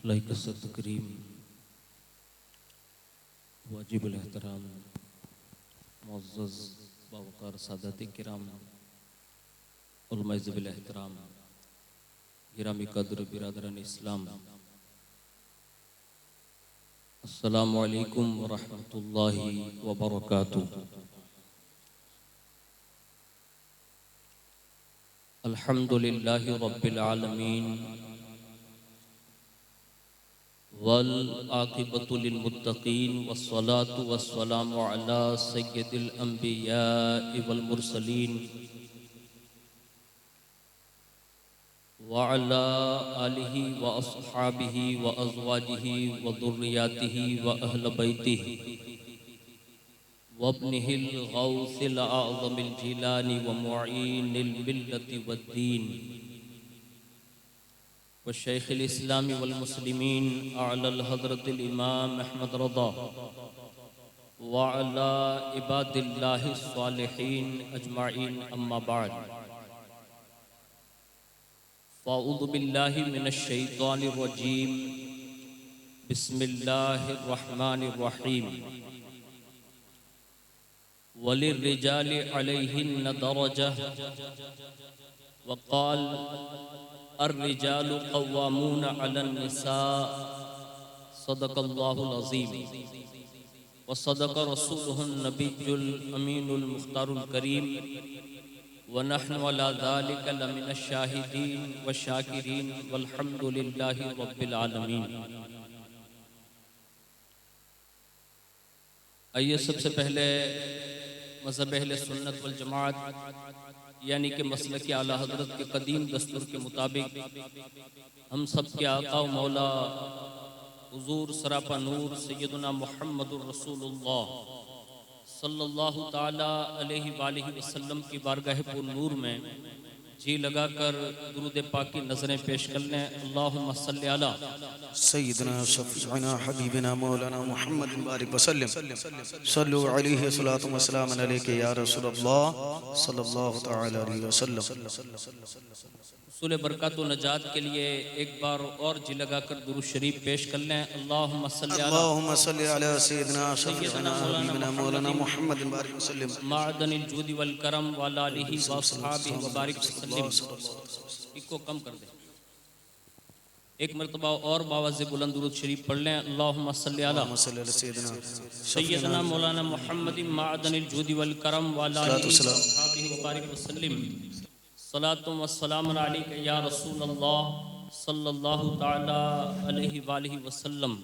लाइक़ तकरीम वाजिबुल एहतराम मुअज़्ज़ज़ बावक़ार सादात किराम उलमा ज़िल एहतराम गिरामी कद्र बिरादरान इस्लाम, अस्सलामु अलैकुम व रहमतुल्लाहि व बरकातुहू। अल्हम्दुलिल्लाहि रब्बिल आलमीन वल आक़िबतु लिल मुत्तक़ीन वस्सलातु वस्सलामु अला सय्यिदिल अंबियाइ वल मुरसलीन व अला आलिहि व अस्हाबिहि व अज़वाजिहि व दुर्रियातिहि व अहल बैतिहि व इब्निहिल गौसिल आज़मिल जिलानी व मुईनिल मिल्लति वद्दीन व शैखिल इस्लामी वल मुस्लिमीन अअलल हज़रतिल इमाम अहमद रज़ा व अला इबादिल्लाहि स्वालिहीन अजमाइन अम्मा बाद। फ़अऊज़ु बिल्लाहि मिनश शैतानिर रजीम, बिस्मिल्लाहिर रहमानिर रहीम। वलिर्रिजालि अलैहिन्न दरजह वक़ाल अर्रिजालु क़व्वामूना अलन निसा। सदक़ल्लाहुल अज़ीम व सदक़ रसूलुहुन नबियुल अमीनुल मुख्तारुल करीम व नहनु अला ज़ालिका लमिनश शाहिदीन व शाकिरीन वल्हम्दुलिल्लाहि रब्बिल आलमीन। आइए सबसे पहले मज़हब अहले सुन्नत वल जमात यानी कि मसलक आला हज़रत के कदीम दस्तूर के मुताबिक हम सब के आका व मौला हुज़ूर सरापा नूर सैयदना मुहम्मदुर रसूलुल्लाह सल्लल्लाहु ताला अलैहि वालिहि वसल्लम की बारगाह पुर नूर में जी लगाकर दुरूद पाक की नज़रें पेश कर लें। अल्लाहुम्मा सल्लि अला सय्यदना शफ़ीअना हबीबना मौलाना मुहम्मद बारिक वसल्लम सल्लु अलैहि सलातु व सलाम अलैका या रसूलल्लाह सल्लल्लाहु तआला अलैहि वसल्लम। हुसूल बरकत व नजात के लिए एक बार और जी लगाकर दुरूद शरीफ पेश कर लें। अल्लाहुम्मा सल्लि अला सय्यदना शफ़ीअना हबीबना मौलाना मुहम्मद बारिक वसल्लम मादनिल जूदी वल करम व अला आलिहि व अस्हाबिहि व बारिक वसल्लम। इसको कम कर दे, एक मरतबा और बावाज़ बुलंद दुरूद शरीफ पढ़ लें। अल्लाहुम्मा सल्लि अला सय्यदना मौलाना मुहम्मद मादनिल जूदी वल करम व अला आलिहि व अस्हाबिहि व बारिक वसल्लम। सलातु व सलाम अलैका या रसूलल्लाह सल्लल्लाहु ताला अलैहि वालिहि वसल्लम।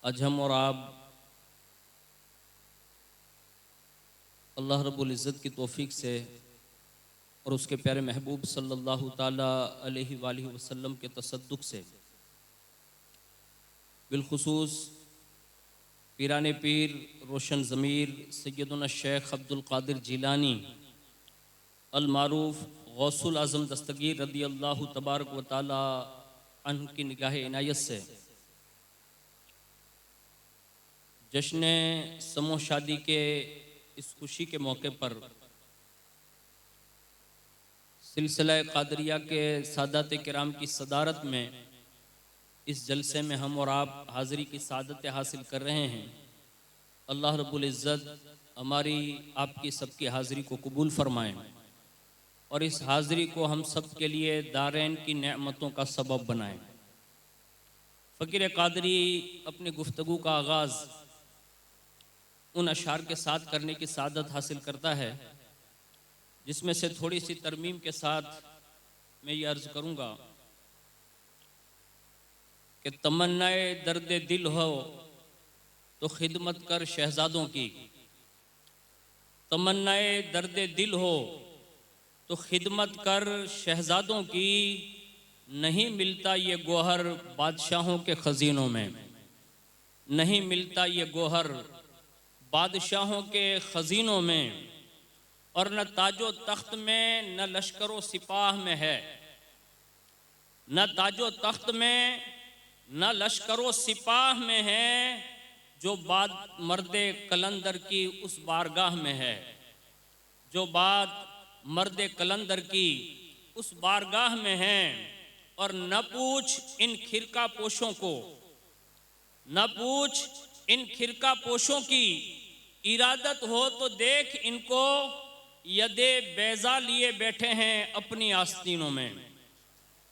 आज हम और आप अल्लाह रब्बुल इज़्ज़त की तौफीक से और उसके प्यारे महबूब सल्लल्लाहु ताला अलैहि वालिहि वसल्लम के तसद्दुक़ से बिलखुसूस पीराने पीर रोशन ज़मीर सैयदना शेख अब्दुल क़ादिर जिलानी अल मारूफ़ गौसुल आज़म दस्तगीर रदी अल्लाह तबारक व ताला अन्हु की निगाह इनायत से जश्न समो शादी के इस खुशी के मौके पर सिलसिला क़ादरिया के सादात किराम की सदारत में इस जलसे में हम और आप हाज़िरी की सादत हासिल कर रहे हैं। अल्लाह रब्बुल इज़्ज़त हमारी आपकी सबकी हाज़िरी को कबूल फरमाएँ और इस हाज़िरी को हम सब के लिए दारैन की नेमतों का सबब बनाएँ। फ़कीर क़ादरी अपनी गुफ्तगू का आगाज़ उन अशार के साथ करने की सादत हासिल करता है जिसमें से थोड़ी सी तरमीम के साथ मैं ये अर्ज़ करूँगा कि तमन्नाए दर्द दिल हो तो खिदमत कर शहज़ादों की। तमन्नाए दर्द दिल हो तो खिदमत कर शहज़ादों की। नहीं मिलता ये गोहर बादशाहों के ख़ज़ीनों में, नहीं मिलता ये गोहर बादशाहों के ख़ज़ीनों में। और न ताजो तख्त में न लश्करो सिपाह में है, न ताजो तख्त में न लश्करो सिपाह में है जो बात मर्दे कलंदर की उस बारगाह में है, जो बात मर्दे कलंदर की उस बारगाह में है। और न पूछ इन खिरका पोशों को, न पूछ इन खिरका पोशों की, इरादत हो तो देख इनको, यदे बैजा लिए बैठे हैं अपनी आस्तीनों में,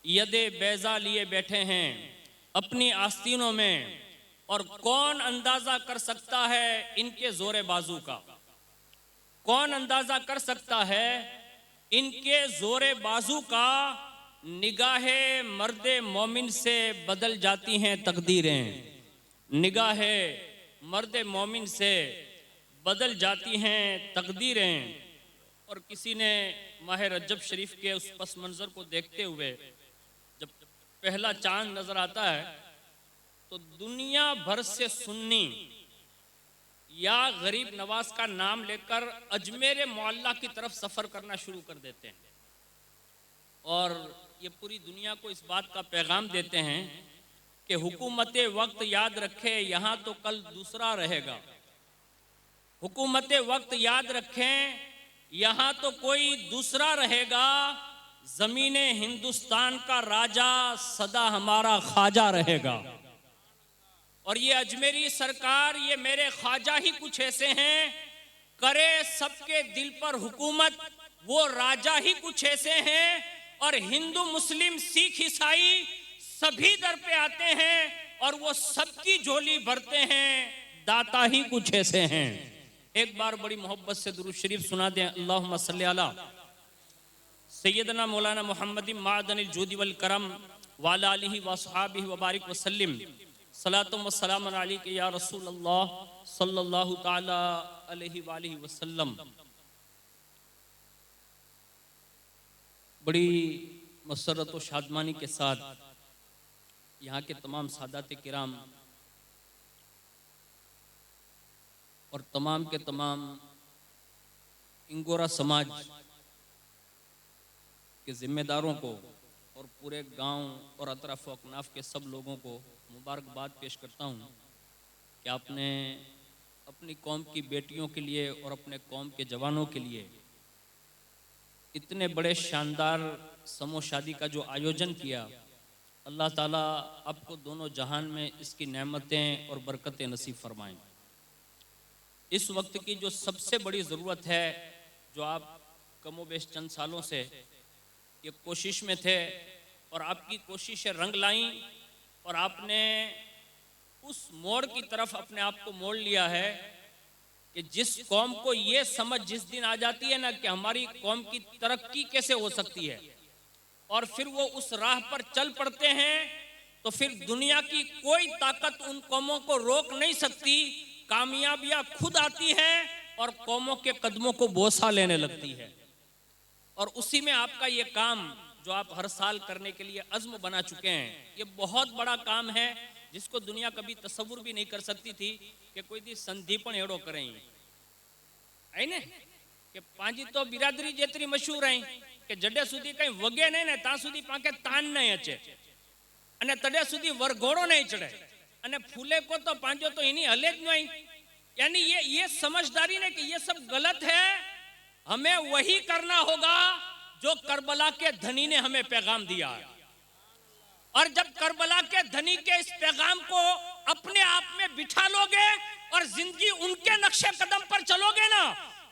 यदे बैजा लिए बैठे हैं अपनी आस्तीनों में। और कौन अंदाजा कर सकता है इनके जोरे बाजू का, कौन अंदाजा कर सकता है इनके जोरे बाजू का। निगाहे मर्दे मोमिन से बदल जाती हैं तकदीरें, निगाहे मर्दे मोमिन से बदल जाती हैं तकदीरें। और किसी ने माह रजब शरीफ के उस पस मंज़र को देखते हुए जब पहला चांद नज़र आता है तो दुनिया भर से सुन्नी या गरीब नवाज का नाम लेकर अजमेर मोहल्ला की तरफ सफ़र करना शुरू कर देते हैं और ये पूरी दुनिया को इस बात का पैगाम देते हैं कि हुकूमत वक्त याद रखे यहाँ तो कल दूसरा रहेगा, हुकूमत वक्त याद रखें यहाँ तो कोई दूसरा रहेगा। ज़मीने हिंदुस्तान का राजा सदा हमारा ख्वाजा रहेगा। और ये अजमेरी सरकार, ये मेरे ख्वाजा ही कुछ ऐसे हैं, करे सबके दिल पर हुकूमत वो राजा ही कुछ ऐसे हैं। और हिंदू मुस्लिम सिख ईसाई सभी दर पे आते हैं और वो सबकी झोली भरते हैं, दाता ही कुछ ऐसे हैं। एक बार बड़ी मोहब्बत से दुरूद शरीफ सुना दें। अल्लाहुम्मा सल्ली अला सैयदना मौलाना मुहम्मद मादनिल जूदी वल करम वाला आलिहि व अस्हाबिहि व बारिक वसल्लम सलातुम व सलाम अलैका या रसूल अल्लाह सल्लल्लाहु ताला अलैहि व आलिहि वसल्लम। बड़ी मसरत व शादमानी के साथ यहाँ के तमाम सादात किराम और तमाम के तमाम इंगोरा समाज के जिम्मेदारों को और पूरे गांव और अतराफ अकनाफ के सब लोगों को मुबारकबाद पेश करता हूँ कि आपने अपनी कौम की बेटियों के लिए और अपने कौम के जवानों के लिए इतने बड़े शानदार समो शादी का जो आयोजन किया। अल्लाह ताला आपको दोनों जहान में इसकी नेमतें और बरकतें नसीब फरमाएं। इस वक्त की जो सबसे बड़ी ज़रूरत है, जो आप कमोबेश चंद सालों से ये कोशिश में थे और आपकी कोशिशें रंग लाईं और आपने उस मोड़ की तरफ अपने आप को मोड़ लिया है कि जिस कौम को ये समझ जिस दिन आ जाती है ना कि हमारी कौम की तरक्की कैसे हो सकती है और फिर वो उस राह पर चल पड़ते हैं, तो फिर दुनिया की कोई ताकत उन कौमों को रोक नहीं सकती। कामयाबियां खुद आती हैं और कौमों के कदमों को बोसा लेने लगती है। और उसी में आपका ये काम जो आप हर साल करने के लिए अज़्म बना चुके हैं, ये बहुत बड़ा काम है जिसको दुनिया कभी तसव्वुर भी नहीं कर सकती थी कि कोई दी संधीपण एड़ो करें है ने कि पांजी तो बिरादरी जेतरी मशहूर है कि जडे सुधी कहीं वगे नहीं ने ता सुधी पाके तान नहीं अचे अने तडे सुधी वरघोड़ो नहीं चढ़े अने फूले को तो पांजो तो इनी हले ज नहीं। यानी ये समझदारी ने कि ये सब गलत है, हमें वही करना होगा जो करबला के धनी ने हमें पैगाम दिया है। और जब करबला के धनी के इस पैगाम को अपने आप में बिठा लोगे और जिंदगी उनके नक्शे कदम पर चलोगे ना,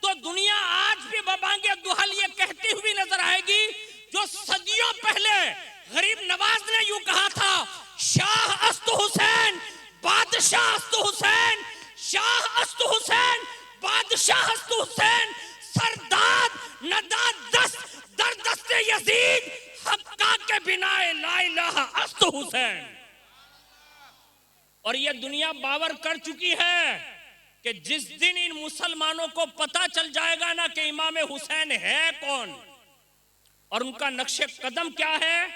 तो दुनिया आज भी बबांगे दुहल ये कहती हुई नजर आएगी जो सदियों पहले गरीब नवाज ने यूं कहा था, शाह अस्तु हुसैन बादशाह अस्तु हुसैन, शाह अस्तु हुसैन बादशाह अस्तु हुसैन, सरदाद नदाद दस्त दर दस्ते यजीद हक्का के बिना ला इलाहा अस्तु हुसैन। और ये दुनिया बावर कर चुकी है कि जिस दिन इन मुसलमानों को पता चल जाएगा ना कि इमाम हुसैन है कौन और उनका नक्शे कदम क्या है,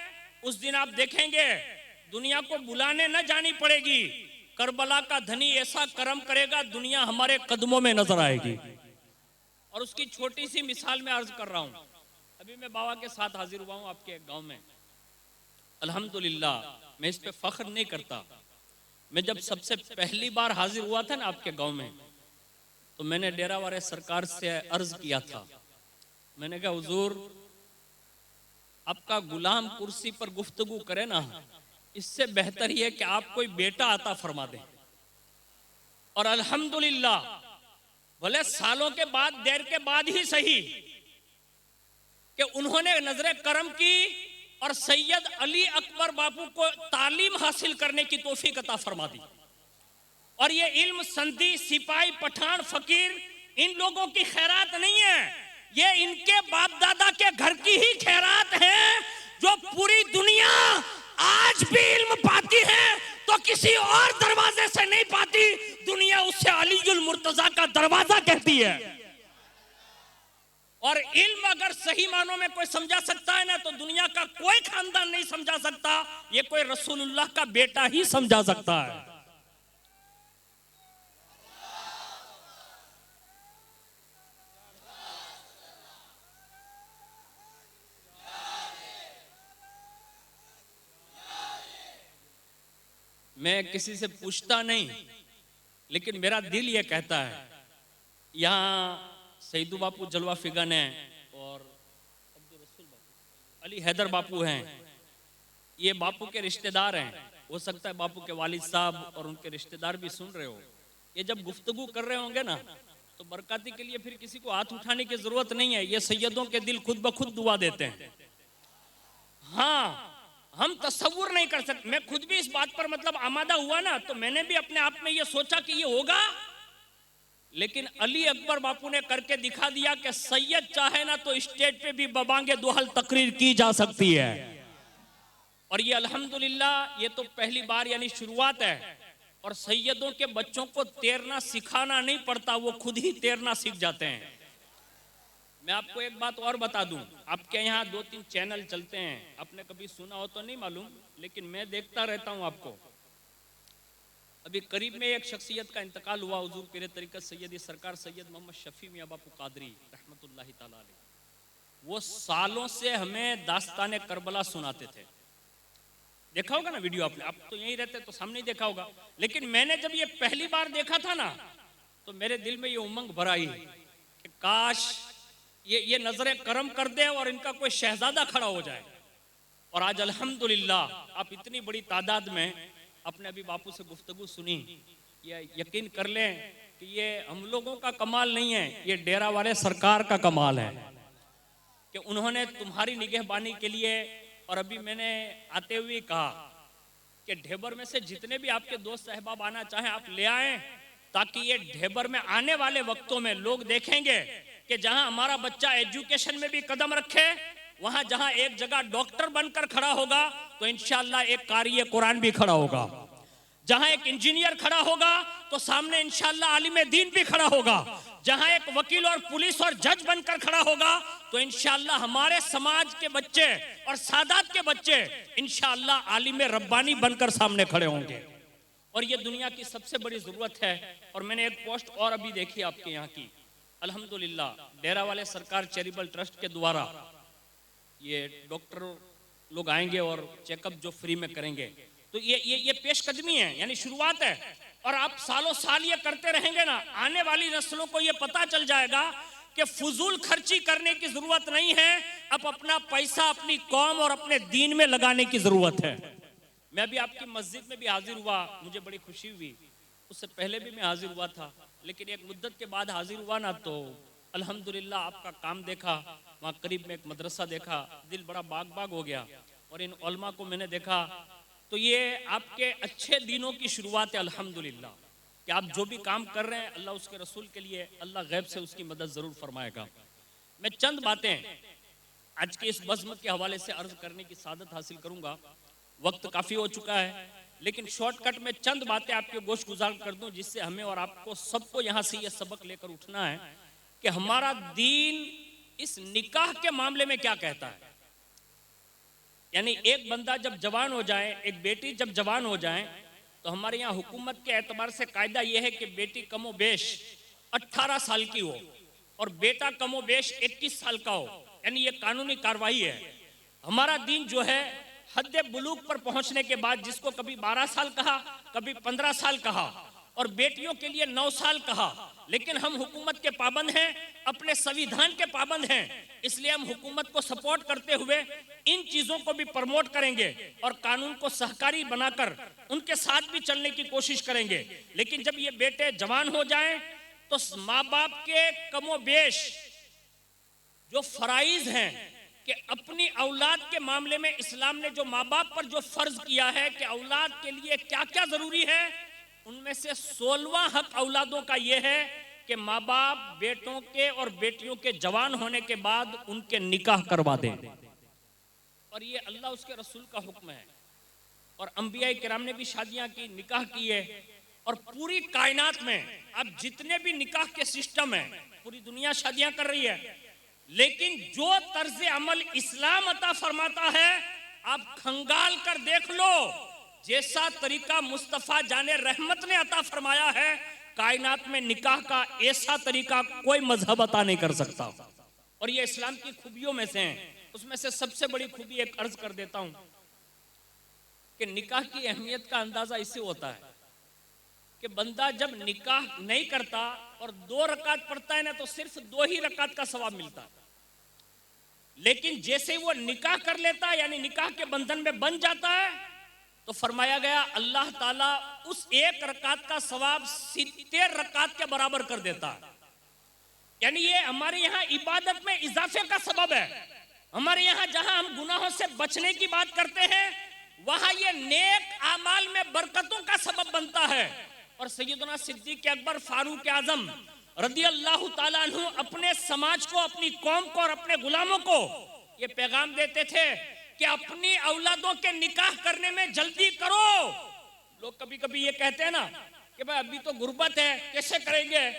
उस दिन आप देखेंगे दुनिया को बुलाने न जानी पड़ेगी, करबला का धनी ऐसा कर्म करेगा दुनिया हमारे कदमों में नजर आएगी। और उसकी छोटी सी मिसाल में अर्ज कर रहा हूं। अभी मैं बाबा के साथ हाजिर हुआ हूं आपके एक गांव में। अल्हम्दुलिल्लाह मैं इस पे फख्र नहीं करता। मैं जब सबसे पहली बार हाजिर हुआ था ना आपके गांव में, तो मैंने डेरा वाले सरकार से अर्ज किया था, मैंने कहा हुजूर आपका गुलाम कुर्सी पर गुफ्तगू करे ना, इससे बेहतर ये कि आप कोई बेटा अता फरमा दें। और अल्हम्दुलिल्लाह भले सालों के बाद, देर के बाद ही सही, कि उन्होंने नजरे करम की और सैयद अली अकबर बापू को तालीम हासिल करने की तौफीक अता फरमा दी। और ये इल्म संधी, सिपाही, पठान, फकीर, इन लोगों की खैरात नहीं है, ये इनके बाप दादा के घर की ही खैरात है, जो पूरी दुनिया आज भी इल्म पाती है तो किसी और दरवाजे से नहीं पाती, दुनिया उससे अलीजुल मुर्तजा का दरवाजा कहती है। और इल्म अगर सही मानों में कोई समझा सकता है ना, तो दुनिया का कोई खानदान नहीं समझा सकता, ये कोई रसूलुल्लाह का बेटा ही समझा सकता है। मैं किसी से पूछता नहीं, लेकिन मेरा दिल ये कहता है, यहाँ सईदू बापू जलवा फिगन है और अली हैदर बापू हैं, ये बापू के रिश्तेदार हैं। हो सकता है बापू के वालिद साहब और उनके रिश्तेदार भी सुन रहे हो। ये जब गुफ्तगू कर रहे होंगे ना, तो बरकाती के लिए फिर किसी को हाथ उठाने की जरूरत नहीं है, ये सैयदों के दिल खुद ब खुद दुआ देते हैं। हाँ, हम तसव्वुर नहीं कर सकते। मैं खुद भी इस बात पर मतलब आमादा हुआ ना, तो मैंने भी अपने आप में ये सोचा कि ये होगा, लेकिन अली अकबर बापू ने करके दिखा दिया कि सैयद चाहे ना तो स्टेज पे भी बबांगे दुहल तकरीर की जा सकती है। और ये अल्हम्दुलिल्लाह ये तो पहली बार यानी शुरुआत है। और सैयदों के बच्चों को तैरना सिखाना नहीं पड़ता, वो खुद ही तैरना सीख जाते हैं। मैं आपको एक बात और बता दूं, आपके यहाँ 2-3 चैनल चलते हैं, आपने कभी सुना हो तो नहीं मालूम, लेकिन मैं देखता रहता हूं आपको। अभी करीब में एक शख्सियत का इंतकाल हुआ, हुजूर पीर तरीक़त सैयदी सरकार सैयद मोहम्मद शफी मियां बापू कादरी रहमतुल्लाहि ताला अलैह। वो सालों से हमें दास्ताने करबला सुनाते थे। देखा होगा ना वीडियो आपने, आप तो यहीं रहते तो सामने ही देखा होगा। लेकिन मैंने जब ये पहली बार देखा था ना, तो मेरे दिल में ये उमंग भर आई कि काश ये नजरे करम कर दे और इनका कोई शहजादा खड़ा हो जाए। और आज अल्हम्दुलिल्लाह आप इतनी बड़ी तादाद में अपने अभी बापू से गुफ्तगू सुनी, ये यकीन कर लें कि ये हम लोगों का कमाल नहीं है, ये डेरा वाले सरकार का कमाल है कि उन्होंने तुम्हारी निगहबानी के लिए। और अभी मैंने आते हुए कहा कि ढेबर में से जितने भी आपके दोस्त अहबाब आना चाहें आप ले आएं, ताकि ये ढेबर में आने वाले वक्तों में लोग देखेंगे कि जहां हमारा बच्चा एजुकेशन में भी कदम रखे, वहां जहां एक जगह डॉक्टर बनकर खड़ा होगा तो इंशाअल्लाह एक कारी कुरान भी खड़ा होगा, जहां एक इंजीनियर खड़ा होगा तो सामने इंशाअल्लाह आलिम दीन भी खड़ा होगा, जहां एक वकील और पुलिस और जज बनकर खड़ा होगा तो इंशाअल्लाह हमारे समाज के बच्चे और सादात के बच्चे इंशाअल्लाह आलिम रब्बानी बनकर सामने खड़े होंगे। और ये दुनिया की सबसे बड़ी जरूरत है। और मैंने एक पोस्ट और अभी देखी आपके यहाँ की, अल्हम्दुलिल्लाह डेरा वाले सरकार चैरिटेबल ट्रस्ट के द्वारा ये डॉक्टर लोग आएंगे और चेकअप जो फ्री में करेंगे, तो ये पेशकदमी है, यानी शुरुआत है। और आप सालों साल ये करते रहेंगे ना, आने वाली नस्लों को ये पता चल जाएगा कि फजूल खर्ची करने की जरूरत नहीं है, अब अपना पैसा अपनी कौम और अपने दीन में लगाने की जरूरत है। मैं अभी आपकी मस्जिद में भी हाजिर हुआ, मुझे बड़ी खुशी हुई। उससे पहले भी मैं हाजिर हुआ था, लेकिन एक मुद्दत के बाद हाजिर हुआ ना, तो अल्हम्दुलिल्लाह आपका काम देखा, वहाँ करीब में एक मदरसा देखा, दिल बड़ा बाग बाग हो गया। और इन उलमा को मैंने देखा, तो ये आपके अच्छे दिनों की शुरुआत है अल्हम्दुलिल्लाह, कि आप जो भी काम कर रहे हैं अल्लाह उसके रसूल के लिए, अल्लाह गैब से उसकी मदद जरूर फरमाएगा। मैं चंद बातें आज के इस बज़्म के हवाले से अर्ज करने की सादत हासिल करूंगा, वक्त काफी हो चुका है, लेकिन शॉर्टकट में चंद बातें आपके गोश गुजार कर दूं, जिससे हमें और आपको सबको यहाँ से ये सबक लेकर उठना है कि हमारा दीन इस निकाह के मामले में क्या कहता है। यानी एक बंदा जब जवान हो जाए, एक बेटी जब जवान हो जाए, तो हमारे यहाँ हुकूमत के एतबार से कायदा यह है कि बेटी कमोबेश 18 साल की हो और बेटा कमोबेश 21 साल का हो, यानी ये कानूनी कार्रवाई है। हमारा दीन जो है हद बुलूग पर पहुंचने के बाद, जिसको कभी 12 साल कहा, कभी 15 साल कहा, और बेटियों के लिए 9 साल कहा, लेकिन हम हुकूमत के पाबंद हैं, अपने संविधान के पाबंद हैं, इसलिए हम हुकूमत को सपोर्ट करते हुए इन चीजों को भी प्रमोट करेंगे और कानून को सहकारी बनाकर उनके साथ भी चलने की कोशिश करेंगे। लेकिन जब ये बेटे जवान हो जाएं तो माँ बाप के कमोबेश जो फराइज हैं कि अपनी औलाद के मामले में इस्लाम ने जो माँ बाप पर जो फर्ज किया है कि औलाद के लिए क्या क्या जरूरी है, उनमें से 16वां हक औलादों का यह है कि माँ बाप बेटों के और बेटियों के जवान होने के बाद उनके निकाह करवा दें। और ये अल्लाह उसके रसूल का हुक्म है। और अंबिया किराम ने भी शादियां की, निकाह की है। और पूरी कायनात में अब जितने भी निकाह के सिस्टम है, पूरी दुनिया शादियां कर रही है, लेकिन जो तर्ज अमल इस्लाम अता फरमाता है, आप खंगाल कर देख लो, जैसा तरीका मुस्तफा जाने रहमत ने अता फरमाया है, कायनात में निकाह का ऐसा तरीका कोई मजहब अता नहीं कर सकता। और ये इस्लाम की खूबियों में से है। उसमें से सबसे बड़ी खूबी एक अर्ज कर देता हूं कि निकाह की अहमियत का अंदाजा इससे होता है कि बंदा जब निकाह नहीं करता और 2 रकात पढ़ता है ना, तो सिर्फ 2 ही रकात का सवाब मिलता है। लेकिन जैसे वो निकाह कर लेता है, यानी निकाह के बंधन में बन जाता है, तो फरमाया गया अल्लाह ताला उस 1 रकात का सवाब 70 रकात के बराबर कर देता है। यानी ये हमारे यहाँ इबादत में इजाफे का सबब है। हमारे यहाँ जहां हम गुनाहों से बचने की बात करते हैं, वहां ये नेक आमाल में बरकतों का सबब बनता है। और सैयदना सिद्दीक अकबर फारूक आजम रदी अल्लाह ताला अन्हु अपने समाज को, अपनी कौम को और अपने गुलामों को ये पैगाम देते थे कि अपनी औलादों के निकाह करने में जल्दी करो। लोग कभी कभी ये कहते हैं ना कि भाई अभी तो गुर्बत है, कैसे करेंगे?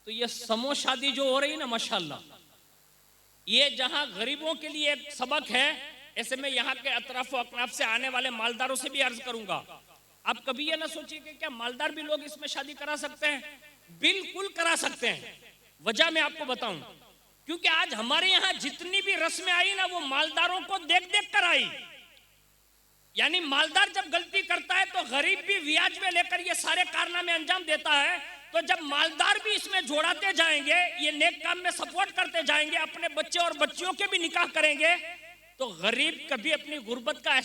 तो ये समो शादी जो हो रही ना, माशाल्लाह, ये जहां गरीबों के लिए एक सबक है, ऐसे में यहाँ के अतराफ अकनाफ से आने वाले मालदारों से भी अर्ज करूंगा, आप कभी ये ना सोचिए कि क्या मालदार भी लोग इसमें शादी करा सकते हैं? बिल्कुल करा सकते हैं। वजह मैं आपको बताऊं, क्योंकि आज हमारे यहाँ जितनी भी रस्में आई ना, वो मालदारों को देख देख कर आई। यानी मालदार जब गलती करता है तो गरीब भी व्याज में लेकर ये सारे कारनामे अंजाम देता है। तो जब मालदार भी इसमें जोड़ाते जाएंगे, ये नेक काम में सपोर्ट करते जाएंगे, अपने बच्चे और बच्चियों के भी निकाह करेंगे, तो गरीब कभी अपनी गुर्बत का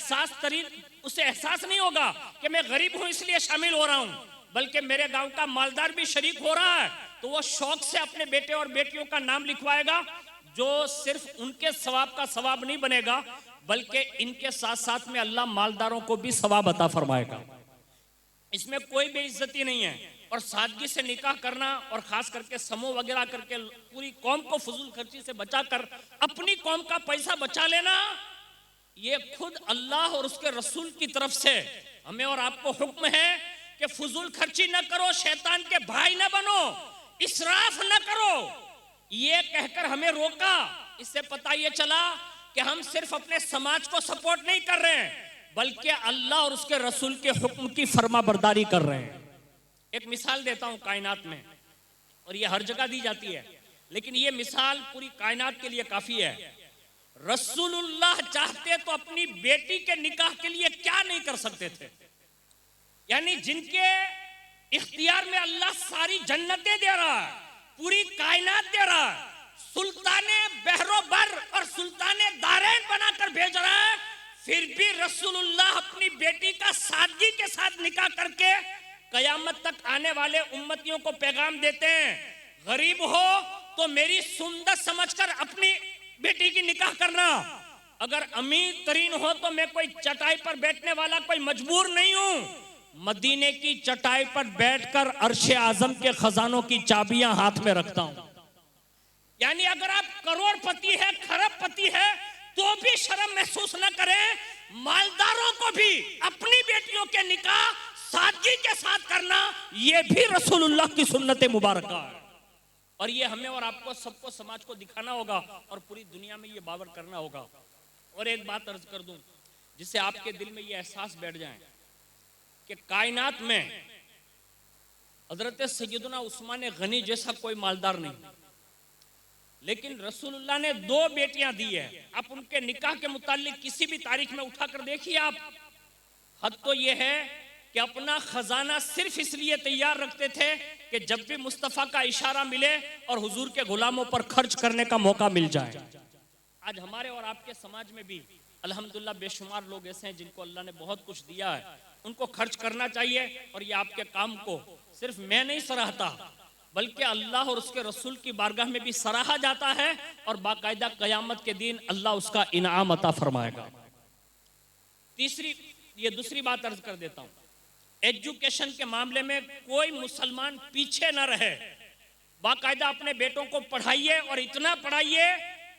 उसे एहसास नहीं होगा कि मैं गरीब हूं इसलिए शामिल हो रहा हूं, बल्कि मेरे गांव का मालदार भी शरीक हो रहा है, तो वो शौक से अपने बेटे और बेटियों का नाम लिखवाएगा, जो सिर्फ उनके सवाब का सवाब नहीं बनेगा, बल्कि इनके साथ साथ में अल्लाह मालदारों को भी सवाब अता फरमाएगा। इसमें कोई बेइज्जती नहीं है। और सादगी से निकाह करना, और खास करके समूह वगैरह करके पूरी कौम को फजूल खर्ची से बचाकर अपनी कौम का पैसा बचा लेना, ये खुद अल्लाह और उसके रसूल की तरफ से हमें और आपको हुक्म है कि फजूल खर्ची न करो, शैतान के भाई न बनो, इसराफ न करो, ये कहकर हमें रोका। इससे पता ये चला कि हम सिर्फ अपने समाज को सपोर्ट नहीं कर रहे हैं, बल्कि अल्लाह और उसके रसूल के हुक्म की फर्माबरदारी कर रहे हैं। एक मिसाल देता हूं कायनात में, और ये हर जगह दी जाती है, लेकिन ये मिसाल पूरी कायनात के लिए काफी है। रसूलुल्लाह चाहते तो अपनी बेटी के निकाह के लिए क्या नहीं कर सकते थे। यानी जिनके इख्तियार में अल्लाह सारी जन्नतें दे रहा है, पूरी कायनात दे रहा है, सुल्ताने बहरोबर और सुल्ताने दारैन बनाकर भेज रहा है, फिर भी रसूलुल्लाह अपनी बेटी का सादगी के साथ निकाह करके कयामत तक आने वाले उम्मतियों को पैगाम देते हैं, गरीब हो तो मेरी सुंदर समझकर अपनी बेटी की निकाह करना, अगर अमीर तरीन हो तो मैं कोई चटाई पर बैठने वाला कोई मजबूर नहीं हूं, मदीने की चटाई पर बैठकर अर्शे आजम के खजानों की चाबियां हाथ में रखता हूं। यानी अगर आप करोड़पति है, खरबपति है, तो भी शर्म महसूस न करें, मालदारों को भी अपनी बेटियों के निकाह सादगी के साथ करना, यह भी रसूलुल्लाह की सुन्नत मुबारक है। और ये हमें और आपको सबको समाज को दिखाना होगा और पूरी दुनिया में ये बावर करना होगा। और एक बात अर्ज कर दूं जिससे आपके दिल में ये एहसास बैठ जाए कि कायनात में हजरत सैयदना उस्मान गनी जैसा कोई मालदार नहीं। लेकिन रसूलुल्लाह ने 2 बेटियां दी है। आप उनके निकाह के मुतालिक किसी भी तारीख में उठाकर देखिए आप। हद तो ये है कि अपना खजाना सिर्फ इसलिए तैयार रखते थे कि जब भी मुस्तफ़ा का इशारा मिले और हुजूर के गुलामों पर खर्च करने का मौका मिल जाए। आज हमारे और आपके समाज में भी अल्हम्दुलिल्लाह बेशुमार लोग ऐसे हैं जिनको अल्लाह ने बहुत कुछ दिया है, उनको खर्च करना चाहिए। और ये आपके काम को सिर्फ मैं नहीं सराहता, बल्कि अल्लाह और उसके रसूल की बारगाह में भी सराहा जाता है और बाकायदा क़यामत के दिन अल्लाह उसका इनाम अता फरमाएगा। ये दूसरी बात अर्ज कर देता हूँ, एजुकेशन के मामले में कोई मुसलमान पीछे न रहे। बाकायदा अपने बेटों को पढ़ाइए और इतना पढ़ाइए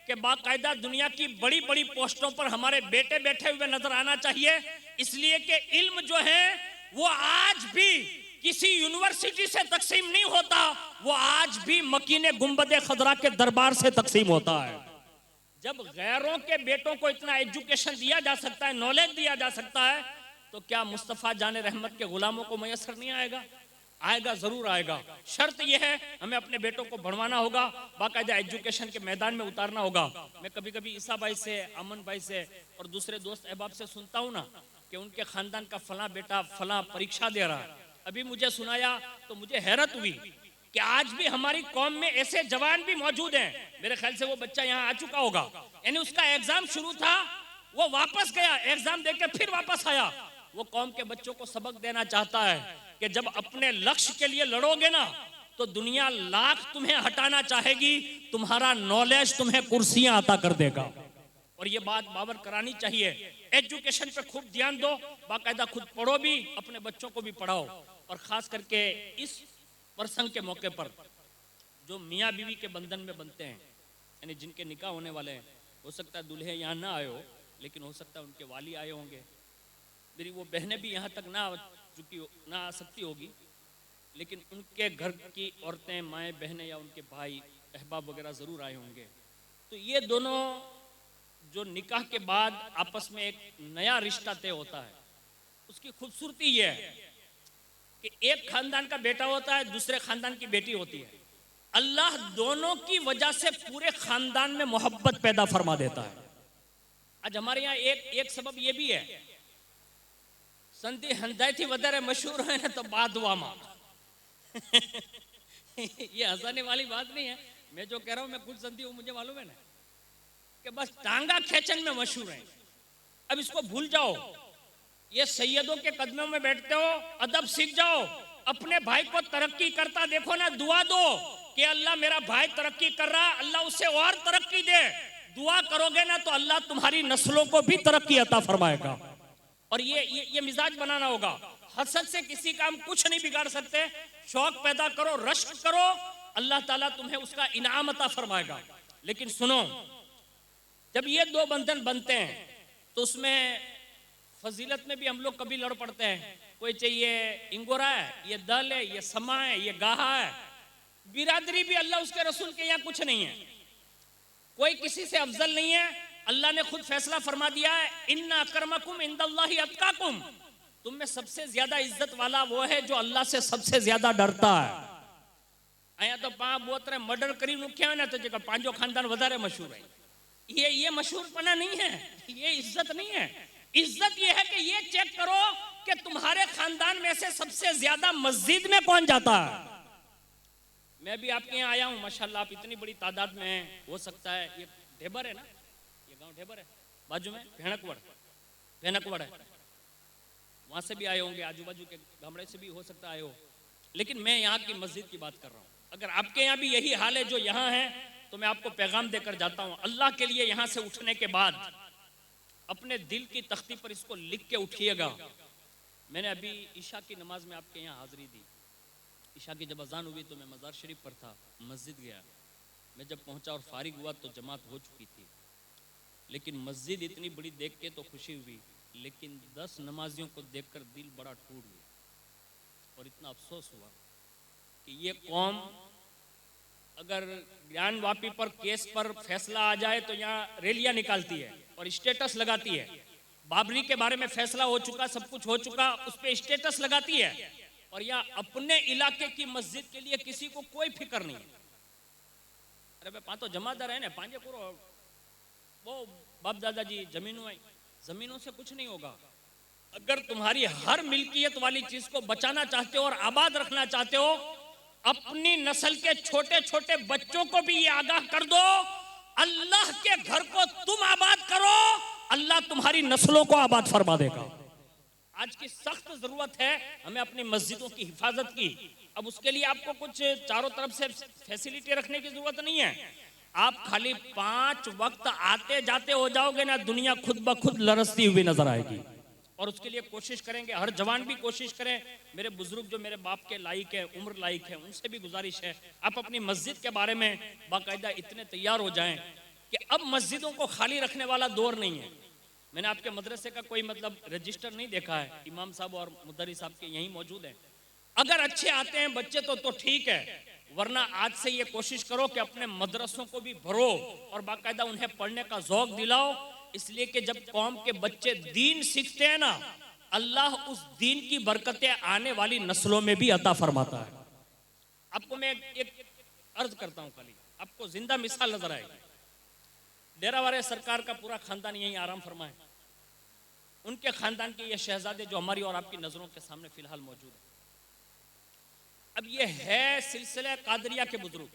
कि बाकायदा दुनिया की बड़ी बड़ी पोस्टों पर हमारे बेटे बैठे हुए नजर आना चाहिए। इसलिए कि इल्म जो है वो आज भी किसी यूनिवर्सिटी से तकसीम नहीं होता, वो आज भी मकीने गुंबदे खजरा के दरबार से तकसीम होता है। जब गैरों के बेटों को इतना एजुकेशन दिया जा सकता है, नॉलेज दिया जा सकता है, तो क्या मुस्तफ़ा जाने रहमत के गुलामों को मैसर नहीं आएगा? आएगा, जरूर आएगा। शर्त यह है हमें अपने बेटों को बढ़वाना होगा, बाकायदा एजुकेशन के मैदान में उतारना होगा। मैं कभी कभी ईसा भाई से, अमन भाई से और दूसरे दोस्त अहबाब से सुनता हूँ ना कि उनके खानदान का फला बेटा फला परीक्षा दे रहा है। अभी मुझे सुनाया तो मुझे हैरत हुई कि आज भी हमारी कौम में ऐसे जवान भी मौजूद हैं। मेरे ख्याल से वो बच्चा यहाँ आ चुका होगा, यानी उसका एग्जाम शुरू था, वो वापस गया, एग्जाम देके फिर वापस आया। वो कौम के बच्चों को सबक देना चाहता है कि जब अपने लक्ष्य के लिए लड़ोगे ना तो दुनिया लाख तुम्हें हटाना चाहेगी, तुम्हारा नॉलेज तुम्हें कुर्सियां अता कर देगा। और ये बात बावर करानी चाहिए। एजुकेशन पे खूब ध्यान दो, बाकायदा खुद पढ़ो भी, अपने बच्चों को भी पढ़ाओ। और खास करके इस प्रसंग के मौके पर जो मियाँ बीवी के बंधन में बनते हैं, यानी जिनके निकाह होने वाले हैं, हो सकता है दूल्हे यहाँ ना आए हो, लेकिन हो सकता है उनके वाली आए होंगे। मेरी वो बहनें भी यहाँ तक ना आ सकती होगी, लेकिन उनके घर की औरतें, माएँ बहनें या उनके भाई अहबाब वगैरह ज़रूर आए होंगे। तो ये दोनों जो निकाह के बाद आपस में एक नया रिश्ता तय होता है, उसकी खूबसूरती ये है कि एक खानदान का बेटा होता है, दूसरे खानदान की बेटी होती है। अल्लाह दोनों की वजह से पूरे खानदान में मोहब्बत पैदा फरमा देता है। आज हमारे यहाँ एक सबब ये भी है, संति हंदायती वधारे मशहूर है ना तो बादवामा ये हंसाने वाली बात नहीं है। मैं जो कह रहा हूँ, मैं खुद संति हूँ, मुझे मालूम है ना कि बस टांगा खेचन में मशहूर है। अब इसको भूल जाओ, ये सैयदों के कदमों में बैठते हो, अदब सीख जाओ। अपने भाई को तरक्की करता देखो ना, दुआ दो कि अल्लाह मेरा भाई तरक्की कर रहा, अल्लाह उसे और तरक्की दे। दुआ करोगे ना तो अल्लाह तुम्हारी नस्लों को भी तरक्की अता फरमाएगा। और ये मिजाज बनाना होगा। हसद से किसी का हम कुछ नहीं बिगाड़ सकते। शौक पैदा करो, रश्क करो, अल्लाह ताला तुम्हें उसका इनाम अता फरमाएगा। लेकिन सुनो, जब ये दो बंधन बनते हैं तो उसमें फजीलत में भी हम लोग कभी लड़ पड़ते हैं। कोई चाहिए इंगोरा है, ये दल है, ये समा है, ये गाहा है। बिरादरी भी अल्लाह उसके रसूल के यहाँ कुछ नहीं है, कोई किसी से अफजल नहीं है। अल्लाह ने खुद फैसला फरमा दिया है, इन्ना अकरमकुम इंदल्लाहि अत्काकुम, तुम में सबसे ज्यादा इज्जत वाला वो है जो अल्लाह से सबसे ज्यादा डरता है। अया तो पा बोतरे मर्डर करी नुख्या ना तो जगह पांचो खानदान वधारे मशहूर है। ये मशहूरपना नहीं है, ये इज्जत नहीं है। इज्जत ये है कि ये चेक करो कि तुम्हारे खानदान में से सबसे ज्यादा मस्जिद में कौन जाता है। मैं भी आपके यहाँ आया हूँ, माशाल्लाह आप इतनी बड़ी तादाद में हैं। हो सकता है ये ढेबर है ना, ये गांव ढेबर है, बाजू में भेनकवड़ है, वहां से भी आए होंगे, आजू बाजू के गामड़े से भी हो सकता आए हो। लेकिन मैं यहाँ की मस्जिद की बात कर रहा हूँ। अगर आपके यहाँ भी यही हाल है जो यहाँ है, तो मैं आपको पैगाम देकर जाता हूँ, अल्लाह के लिए यहाँ से उठने के बाद अपने दिल की तख्ती पर इसको लिख के उठिएगा। मैंने अभी ईशा की नमाज में आपके यहाँ हाजिरी दी। ईशा की जब अजान हुई तो मैं मज़ार शरीफ पर था, मस्जिद गया। मैं जब पहुँचा और फारिग हुआ तो जमात हो चुकी थी। लेकिन मस्जिद इतनी बड़ी देख के तो खुशी हुई, लेकिन 10 नमाजियों को देखकर दिल बड़ा टूट गया और इतना अफसोस हुआ कि ये कौम अगर ज्ञान वापी पर केस पर फैसला आ जाए तो यहाँ रैलियां निकालती है और स्टेटस लगाती है। बाबरी के बारे में फैसला हो चुका, सब कुछ हो चुका, उस पर स्टेटस लगाती है। और यहाँ अपने इलाके की मस्जिद के लिए किसी को कोई फिक्र नहीं है। अरे भाई पांच तो जमादार है ना, पांजे करो वो बाप दादाजी जमीनों है, जमीनों से कुछ नहीं होगा। अगर तुम्हारी हर मिल्कियत वाली चीज को बचाना चाहते हो और आबाद रखना चाहते हो, अपनी नस्ल के छोटे छोटे बच्चों को भी ये आगाह कर दो, अल्लाह के घर को तुम आबाद करो, अल्लाह तुम्हारी नस्लों को आबाद फरमा देगा। आज की सख्त जरूरत है हमें अपनी मस्जिदों की हिफाजत की। अब उसके लिए आपको कुछ चारों तरफ से फैसिलिटी रखने की जरूरत नहीं है। आप खाली 5 वक्त आते जाते हो जाओगे ना, दुनिया खुद ब खुद लरसती हुई नजर आएगी। और उसके लिए कोशिश करेंगे, हर जवान भी कोशिश करें। मेरे बुजुर्ग जो मेरे बाप के लायक है, उम्र लायक है, उनसे भी गुजारिश है आप अपनी मस्जिद के बारे में बाकायदा इतने तैयार हो जाएं कि अब मस्जिदों को खाली रखने वाला दौर नहीं है। मैंने आपके मदरसे का कोई मतलब रजिस्टर नहीं देखा है, इमाम साहब और मुदर्री साहब के यहीं मौजूद हैं। अगर अच्छे आते हैं बच्चे तो ठीक है, वरना आज से ये कोशिश करो कि अपने मदरसों को भी भरो और बाकायदा उन्हें पढ़ने का ज़ौक़ दिलाओ। इसलिए कि जब कौम के बच्चे दीन सीखते हैं ना, अल्लाह उस दीन की बरकतें आने वाली नस्लों में भी अता फरमाता है। आपको मैं एक अर्ज करता हूँ, खाली आपको जिंदा मिसाल नजर आएगी। डेरावारे सरकार का पूरा खानदान यहीं आराम फरमाए, उनके खानदान के ये शहजादे जो हमारी और आपकी नजरों के सामने फिलहाल मौजूद है। अब ये है सिलसिला कादरिया के बुजुर्ग,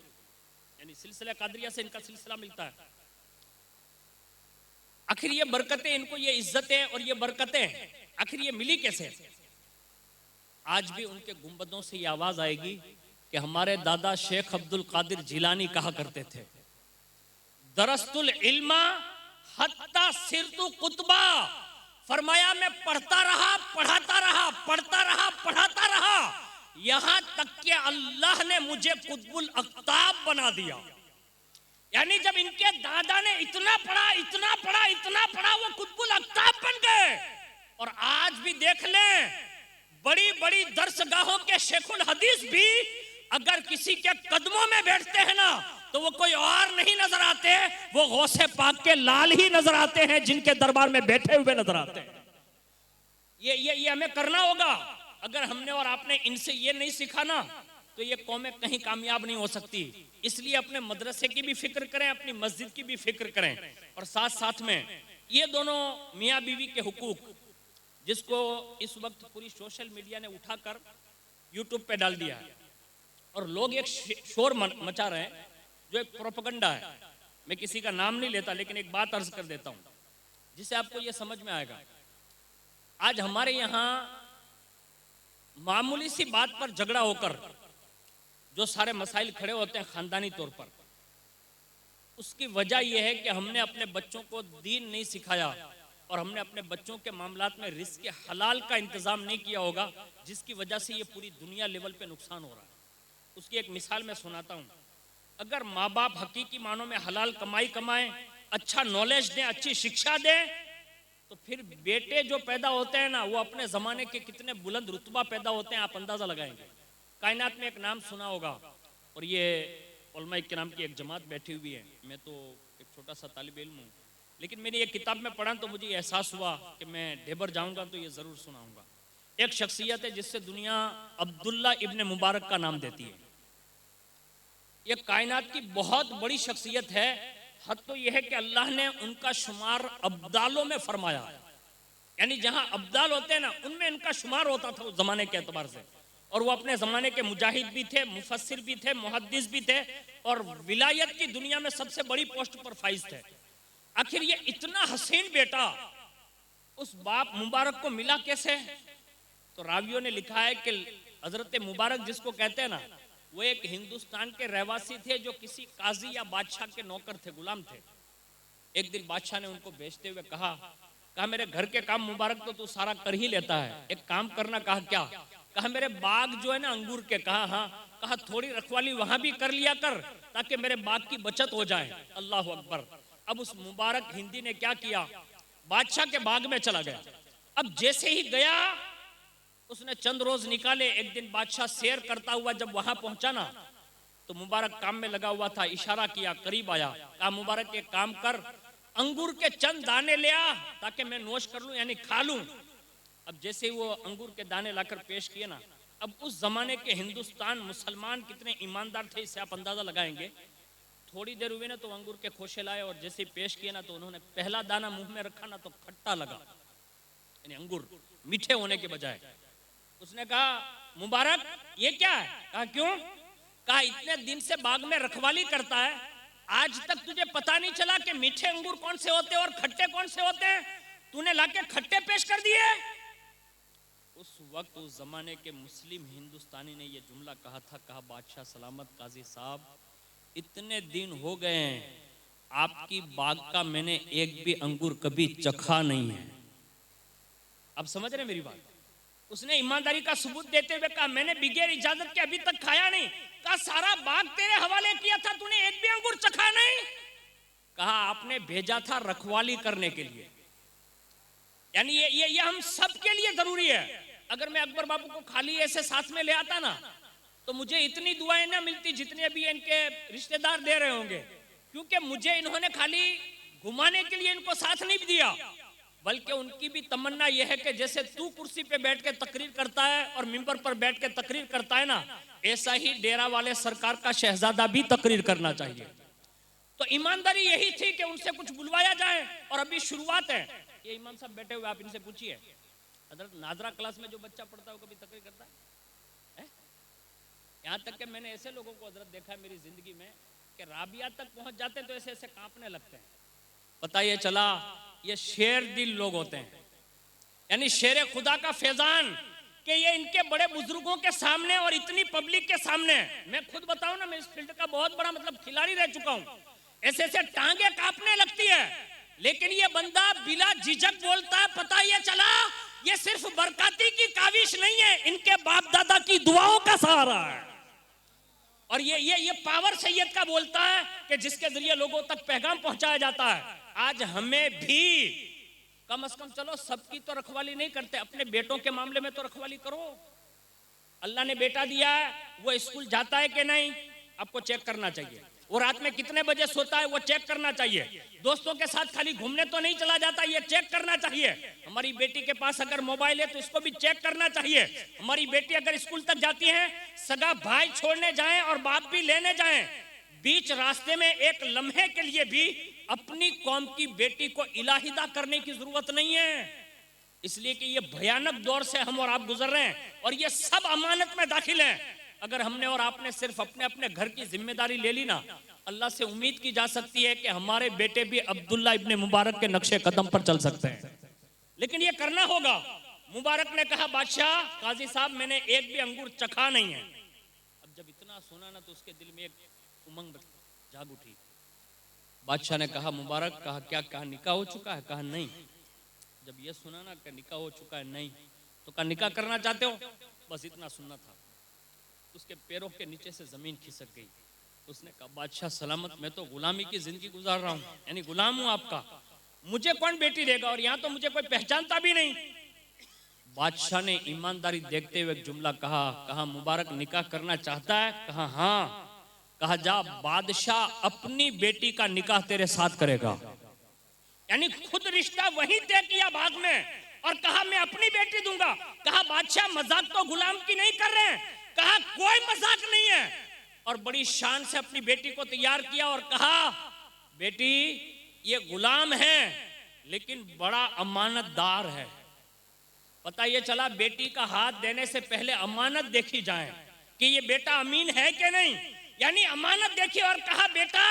यानी सिलसिला कादरिया से इनका सिलसिला मिलता है। आखिर ये बरकतें, इनको ये इज्जतें और ये बरकतें आखिर ये मिली कैसे? आज भी उनके गुंबदों से ये आवाज आएगी कि हमारे दादा शेख अब्दुल कादिर जिलानी कहा करते थे, दरस्तुल इल्मा हत्ता सिरतु कुतबा, फरमाया मैं पढ़ता रहा, पढ़ाता रहा, पढ़ता रहा, पढ़ाता रहा, यहां तक कि अल्लाह ने मुझे कुतुबुल अख्ताब बना दिया। यानी जब इनके दादा ने इतना पढ़ा, इतना पढ़ा, इतना पढ़ा, वो कुतुबुल अख्ताब बन गए। और आज भी देख लें, बड़ी बड़ी दरसगाहों के शेखुल हदीस भी अगर किसी के कदमों में बैठते हैं ना, तो वो कोई और नहीं नजर आते, वो गौसे पाक के लाल ही नजर आते हैं, जिनके दरबार में बैठे हुए नजर आते हैं। ये हमें करना होगा। अगर हमने और आपने इनसे ये नहीं सीखा ना, तो ये कौमें कहीं कामयाब नहीं हो सकती। इसलिए अपने मदरसे की भी फिक्र करें, अपनी मस्जिद की भी फिक्र करें, और साथ साथ में ये दोनों मियाँ बीवी के हुकूक, जिसको इस वक्त पूरी सोशल मीडिया ने उठाकर यूट्यूब पे डाल दिया है और लोग एक शोर मचा रहे हैं जो एक प्रोपेगेंडा है। मैं किसी का नाम नहीं लेता, लेकिन एक बात अर्ज कर देता हूँ जिससे आपको ये समझ में आएगा। आज हमारे यहाँ मामूली सी बात पर झगड़ा होकर जो सारे मसाइल खड़े होते हैं खानदानी तौर पर, उसकी वजह यह है कि हमने अपने बच्चों को दीन नहीं सिखाया और हमने अपने बच्चों के मामलात में रिस्क हलाल का इंतजाम नहीं किया होगा, जिसकी वजह से ये पूरी दुनिया लेवल पे नुकसान हो रहा है। उसकी एक मिसाल मैं सुनाता हूँ। अगर माँ बाप हकीकी मानों में हलाल कमाई कमाएं, अच्छा नॉलेज दें, अच्छी शिक्षा दें, तो फिर बेटे जो पैदा होते हैं ना, वो अपने ज़माने के कितने बुलंद रुतबा पैदा होते हैं, आप अंदाज़ा लगाएंगे। कायनात में एक नाम सुना होगा, और ये उलमा किराम की एक जमात बैठी हुई है। मैं तो एक छोटा सा तालिब इल्म हूँ, लेकिन मैंने ये किताब में पढ़ा तो मुझे एहसास हुआ कि मैं ढेबर जाऊँगा तो ये ज़रूर सुनाऊँगा। एक शख्सियत है जिससे दुनिया अब्दुल्ला इब्न मुबारक का नाम देती है। ये कायनात की बहुत बड़ी शख्सियत है। हद तो यह है कि अल्लाह ने उनका शुमार अब्दालों में फरमाया, यानी जहां अब्दाल होते हैं ना, उनमें इनका शुमार होता था उस जमाने के एतबार से। और वो अपने जमाने के मुजाहिद भी थे, मुफस्सिर भी थे, मुहद्दिस भी थे, और विलायत की दुनिया में सबसे बड़ी पोस्ट पर फाइज थे। आखिर ये इतना हसीन बेटा उस बाप मुबारक को मिला कैसे? तो रावियों ने लिखा है कि हजरत मुबारक जिसको कहते हैं ना, वो एक हिंदुस्तान के रहवासी थे जो किसी काजी या बादशाह के नौकर थे, गुलाम थे। एक दिन बादशाह ने उनको बेचते हुए कहा मेरे घर के काम मुबारक तो तू सारा कर ही लेता है, एक काम करना। कहा क्या? कहा मेरे बाग जो है ना अंगूर के। कहा हाँ। कहा थोड़ी रखवाली वहां भी कर लिया कर ताकि मेरे बाग की बचत हो जाए। अल्लाह अकबर। अब उस मुबारक हिंदी ने क्या किया, बादशाह के बाग में चला गया। अब जैसे ही गया, उसने चंद रोज निकाले। एक दिन बादशाह सैर करता हुआ जब वहां पहुंचा ना, तो मुबारक काम में लगा हुआ था। इशारा किया, करीब आया, कहा मुबारक एक काम कर, अंगूर के चंद दाने ले आ ताकि मैं नोश कर लूं, यानी खा लूं। अब जैसे ही वो अंगूर के दाने लाकर पेश किए ना, अब उस जमाने के हिंदुस्तान मुसलमान कितने ईमानदार थे इससे आप अंदाजा लगाएंगे। थोड़ी देर हुई ना तो अंगूर के खोशे लाए और जैसे ही पेश किए ना तो उन्होंने पहला दाना मुंह में रखा ना तो खट्टा लगा, यानी अंगूर मीठे होने के बजाय। उसने कहा मुबारक ये क्या है? कहा क्यों? कहा इतने दिन से बाग में रखवाली करता है, आज तक तुझे पता नहीं चला कि मीठे अंगूर कौन से होते हैं और खट्टे कौन से होते हैं? तूने लाके खट्टे पेश कर दिए। उस वक्त उस जमाने के मुस्लिम हिंदुस्तानी ने यह जुमला कहा था, कहा बादशाह सलामत काजी साहब इतने दिन हो गए हैं आपकी बाग का मैंने एक भी अंगूर कभी चखा नहीं है। अब समझ रहे मेरी बात? उसने ईमानदारी का सबूत देते हुए कहा मैंने बगैर इजाजत के अभी तक खाया नहीं। कहा सारा बाग तेरे हवाले किया था, तूने एक भी अंगूर चखा नहीं। कहा आपने भेजा था रखवाली करने के लिए, यानी ये हम सब के लिए जरूरी है। अगर मैं अकबर बाबू को खाली ऐसे साथ में ले आता ना तो मुझे इतनी दुआएं ना मिलती जितनी अभी इनके रिश्तेदार दे रहे होंगे, क्योंकि मुझे इन्होंने खाली घुमाने के लिए इनको साथ नहीं दिया, बल्कि उनकी भी तमन्ना यह है कि जैसे तू कुर्सी पे बैठ के तकरीर करता है और मिंबर पर बैठ के तकरीर करता है ना, ऐसा ही डेरा वाले सरकार का शहजादा भी तकरीर करना चाहिए। तो ईमानदारी यही थी कि उनसे कुछ बुलवाया जाए और अभी शुरुआत है। ये इमाम साहब बैठे हुए, आप इनसे पूछिए हजरत नाजरा क्लास में जो बच्चा पढ़ता है वो कभी तकरीर करता है? यहाँ तक कि मैंने ऐसे लोगों को हजरत देखा है मेरी जिंदगी में कि राबिया तक पहुंच जाते हैं तो ऐसे ऐसे कांपने लगते हैं। पता ये चला ये शेर दिल लोग होते हैं, यानी शेर खुदा का फैजान, कि ये इनके बड़े बुजुर्गों के सामने और इतनी पब्लिक के सामने, मैं खुद बताऊं ना मैं इस फील्ड का बहुत बड़ा मतलब खिलाड़ी रह चुका हूं, ऐसे ऐसे टांगे कांपने लगती है, लेकिन ये बंदा बिला झिझक बोलता है। पता ये चला ये सिर्फ बरकाती की काविश नहीं है, इनके बाप दादा की दुआओं का सहारा है। और ये पावर सैयद का बोलता है कि जिसके जरिए लोगों तक पैगाम पहुंचाया जाता है। आज हमें भी कम से कम चलो सबकी तो रखवाली नहीं करते, अपने बेटों के मामले में तो रखवाली करो। अल्लाह ने बेटा दिया है, वो स्कूल जाता है कि नहीं आपको चेक करना चाहिए। वो रात में कितने बजे सोता है वो चेक करना चाहिए। दोस्तों के साथ खाली घूमने तो नहीं चला जाता, ये चेक करना चाहिए। हमारी बेटी के पास अगर मोबाइल है तो इसको भी चेक करना चाहिए। हमारी बेटी अगर स्कूल तक जाती है, सगा भाई छोड़ने जाएं और बाप भी लेने जाएं, बीच रास्ते में एक लम्हे के लिए भी अपनी कौम की बेटी को इलाहिदा करने की जरूरत नहीं है, इसलिए कि ये भयानक दौर से हम और आप गुजर रहे हैं और ये सब अमानत में दाखिल हैं। अगर हमने और आपने सिर्फ अपने अपने घर की जिम्मेदारी ले ली ना, अल्लाह से उम्मीद की जा सकती है कि हमारे बेटे भी अब्दुल्ला इब्ने मुबारक के नक्शे कदम पर चल सकते हैं, लेकिन ये करना होगा। मुबारक ने कहा बादशाह काजी साहब मैंने एक भी अंगूर चखा नहीं है। अब जब इतना सुना ना तो उसके दिल में एक उमंग जाग उठी। बादशाह ने कहा मुबारक, कहा क्या, कहा निकाह हो चुका है? कहा नहीं। जब ये सुना ना कि निकाह हो चुका है नहीं, तो कहा निकाह करना चाहते हो? बस इतना सुनना था। उसके पैरों के नीचे से जमीन खिसक गई। उसने कहा बादशाह सलामत मैं तो गुलामी की जिंदगी गुजार रहा हूँ, यानी गुलाम हूँ आपका, मुझे कौन बेटी देगा और यहाँ तो मुझे कोई पहचानता भी नहीं। बादशाह ने ईमानदारी देखते हुए एक जुमला कहा, कहा मुबारक निकाह करना चाहता है? कहा हाँ। कहा जा बादशाह अपनी बेटी का निकाह तेरे साथ करेगा, यानी खुद रिश्ता वही तय किया बाद में और कहा मैं अपनी बेटी दूंगा। कहा बादशाह मजाक तो गुलाम की नहीं कर रहे हैं? कहा कोई मजाक नहीं है, और बड़ी शान से अपनी बेटी को तैयार किया और कहा बेटी ये गुलाम है लेकिन बड़ा अमानतदार है। पता ये चला बेटी का हाथ देने से पहले अमानत देखी जाए कि ये बेटा अमीन है कि नहीं, यानी अमानत देखी और कहा बेटा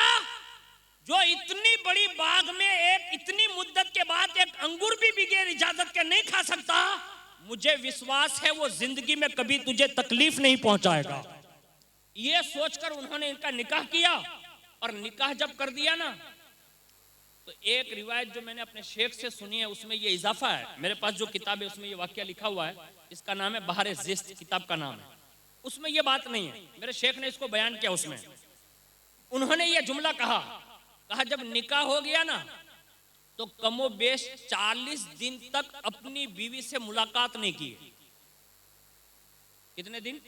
जो इतनी बड़ी बाग में एक इतनी मुद्दत के बाद एक अंगूर भी बगैर इजाजत के नहीं खा सकता, मुझे विश्वास है वो जिंदगी में कभी तुझे तकलीफ नहीं पहुंचाएगा। ये सोचकर उन्होंने इनका निकाह किया और निकाह जब कर दिया ना तो एक रिवायत जो मैंने अपने शेख से सुनी है उसमें ये इजाफा है। मेरे पास जो किताब है उसमें ये वाकया लिखा हुआ है, इसका नाम है बहार ज़िस्त, किताब का नाम है। उसमें ये बात नहीं है, मेरे शेख ने इसको बयान किया। उसमें उन्होंने ये जुमला कहा, कहा जब निकाह हो गया ना तो कमो बेश 40 दिन तक अपनी बीवी से मुलाकात नहीं की। कितने दिन?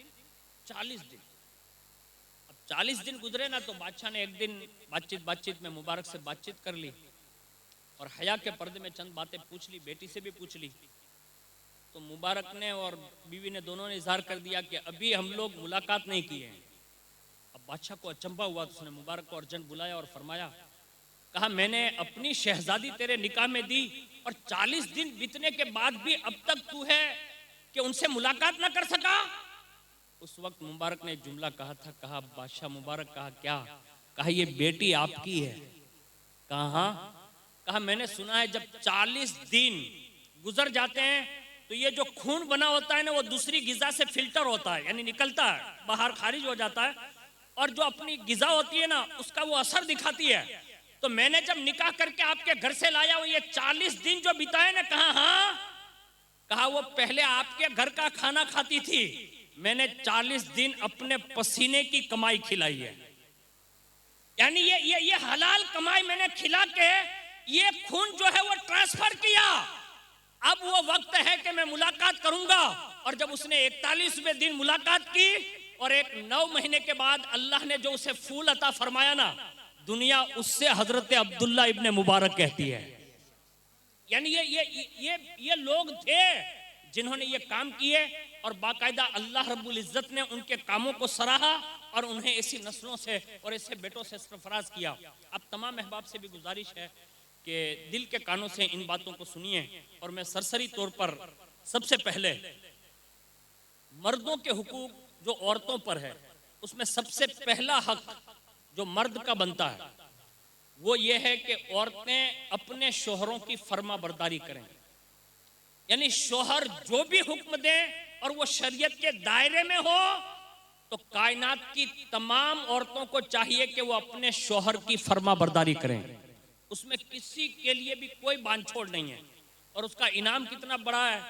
40 दिन। अब 40 दिन गुजरे ना तो बादशाह ने एक दिन बातचीत में मुबारक से बातचीत कर ली और हया के पर्दे में चंद बातें पूछ ली, बेटी से भी पूछ ली। तो मुबारक ने और बीवी ने दोनों ने इजहार कर दिया कि अभी हम लोग मुलाकात नहीं किए हैं। अब अब बादशाह को अचंभा हुआ, तो उसने मुबारक को अर्जेंट बुलाया और फरमाया, कहा मैंने अपनी शहजादी तेरे निकाह में दी और 40 दिन बीतने के बाद भी अब तक तू है कि उनसे मुलाकात ना कर सका। उस वक्त मुबारक ने एक जुमला कहा था, कहा बादशाह मुबारक, कहा क्या? कहा ये बेटी आपकी है। कहा हाँ। कहा मैंने सुना है जब 40 दिन गुजर जाते हैं तो ये जो खून बना होता है ना, वो दूसरी गिजा से फिल्टर होता है, यानी निकलता है बाहर, खारिज हो जाता है, और जो अपनी गिजा होती है ना उसका वो असर दिखाती है। तो मैंने जब निकाह करके आपके घर से लाया, वो ये 40 दिन जो बिताए ना, कहा हाँ। कहा वो पहले आपके घर का खाना खाती थी, मैंने 40 दिन अपने पसीने की कमाई खिलाई है, यानी ये हलाल कमाई मैंने खिला के ये खून जो है वो ट्रांसफर किया। अब वो वक्त है कि मैं मुलाकात करूंगा। और जब उसने 41वें दिन मुलाकात की और एक 9 महीने के बाद अल्लाह ने जो उसे फूल अता फरमाया ना, दुनिया उससे हजरत अब्दुल्ला इब्ने मुबारक कहती है। यानी ये लोग थे जिन्होंने ये काम किए और बाकायदा अल्लाह रब्बुल इज्जत ने उनके कामों को सराहा और उन्हें ऐसी नस्लों से और ऐसे बेटों से सरफराज किया। अब तमाम अहबाब से भी गुजारिश है कि दिल के कानों से इन बातों को सुनिए। और मैं सरसरी तौर पर सबसे पहले मर्दों के हुकूक जो औरतों पर है, उसमें सबसे पहला हक जो मर्द का बनता है वो ये है कि औरतें अपने शोहरों की फर्मा बरदारी करें। यानी शोहर जो भी हुक्म दे और वो शरीयत के दायरे में हो, तो कायनात की तमाम औरतों को चाहिए कि वो अपने शोहर की फर्मा बरदारी करें। उसमें किसी के लिए भी कोई बांछोड़ नहीं है। और उसका इनाम कितना बड़ा है,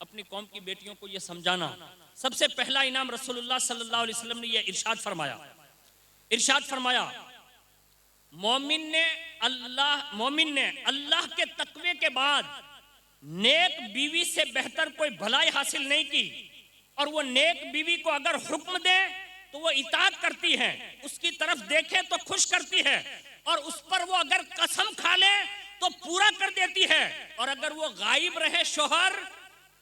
अपनी कौम की बेटियों को ये समझाना। सबसे पहला इनाम रसूलुल्लाह सल्लल्लाहु अलैहि वसल्लम ने ये इरशाद फरमाया, मोमिन ने अल्लाह के तकवे के बाद नेक बीवी से बेहतर कोई भलाई हासिल नहीं की। और वो नेक बीवी को अगर हुक्म दे तो वो इताअत करती है, उसकी तरफ देखे तो खुश करती है, और उस पर वो अगर कसम खा ले तो पूरा कर देती है। और अगर वो गायब रहे शोहर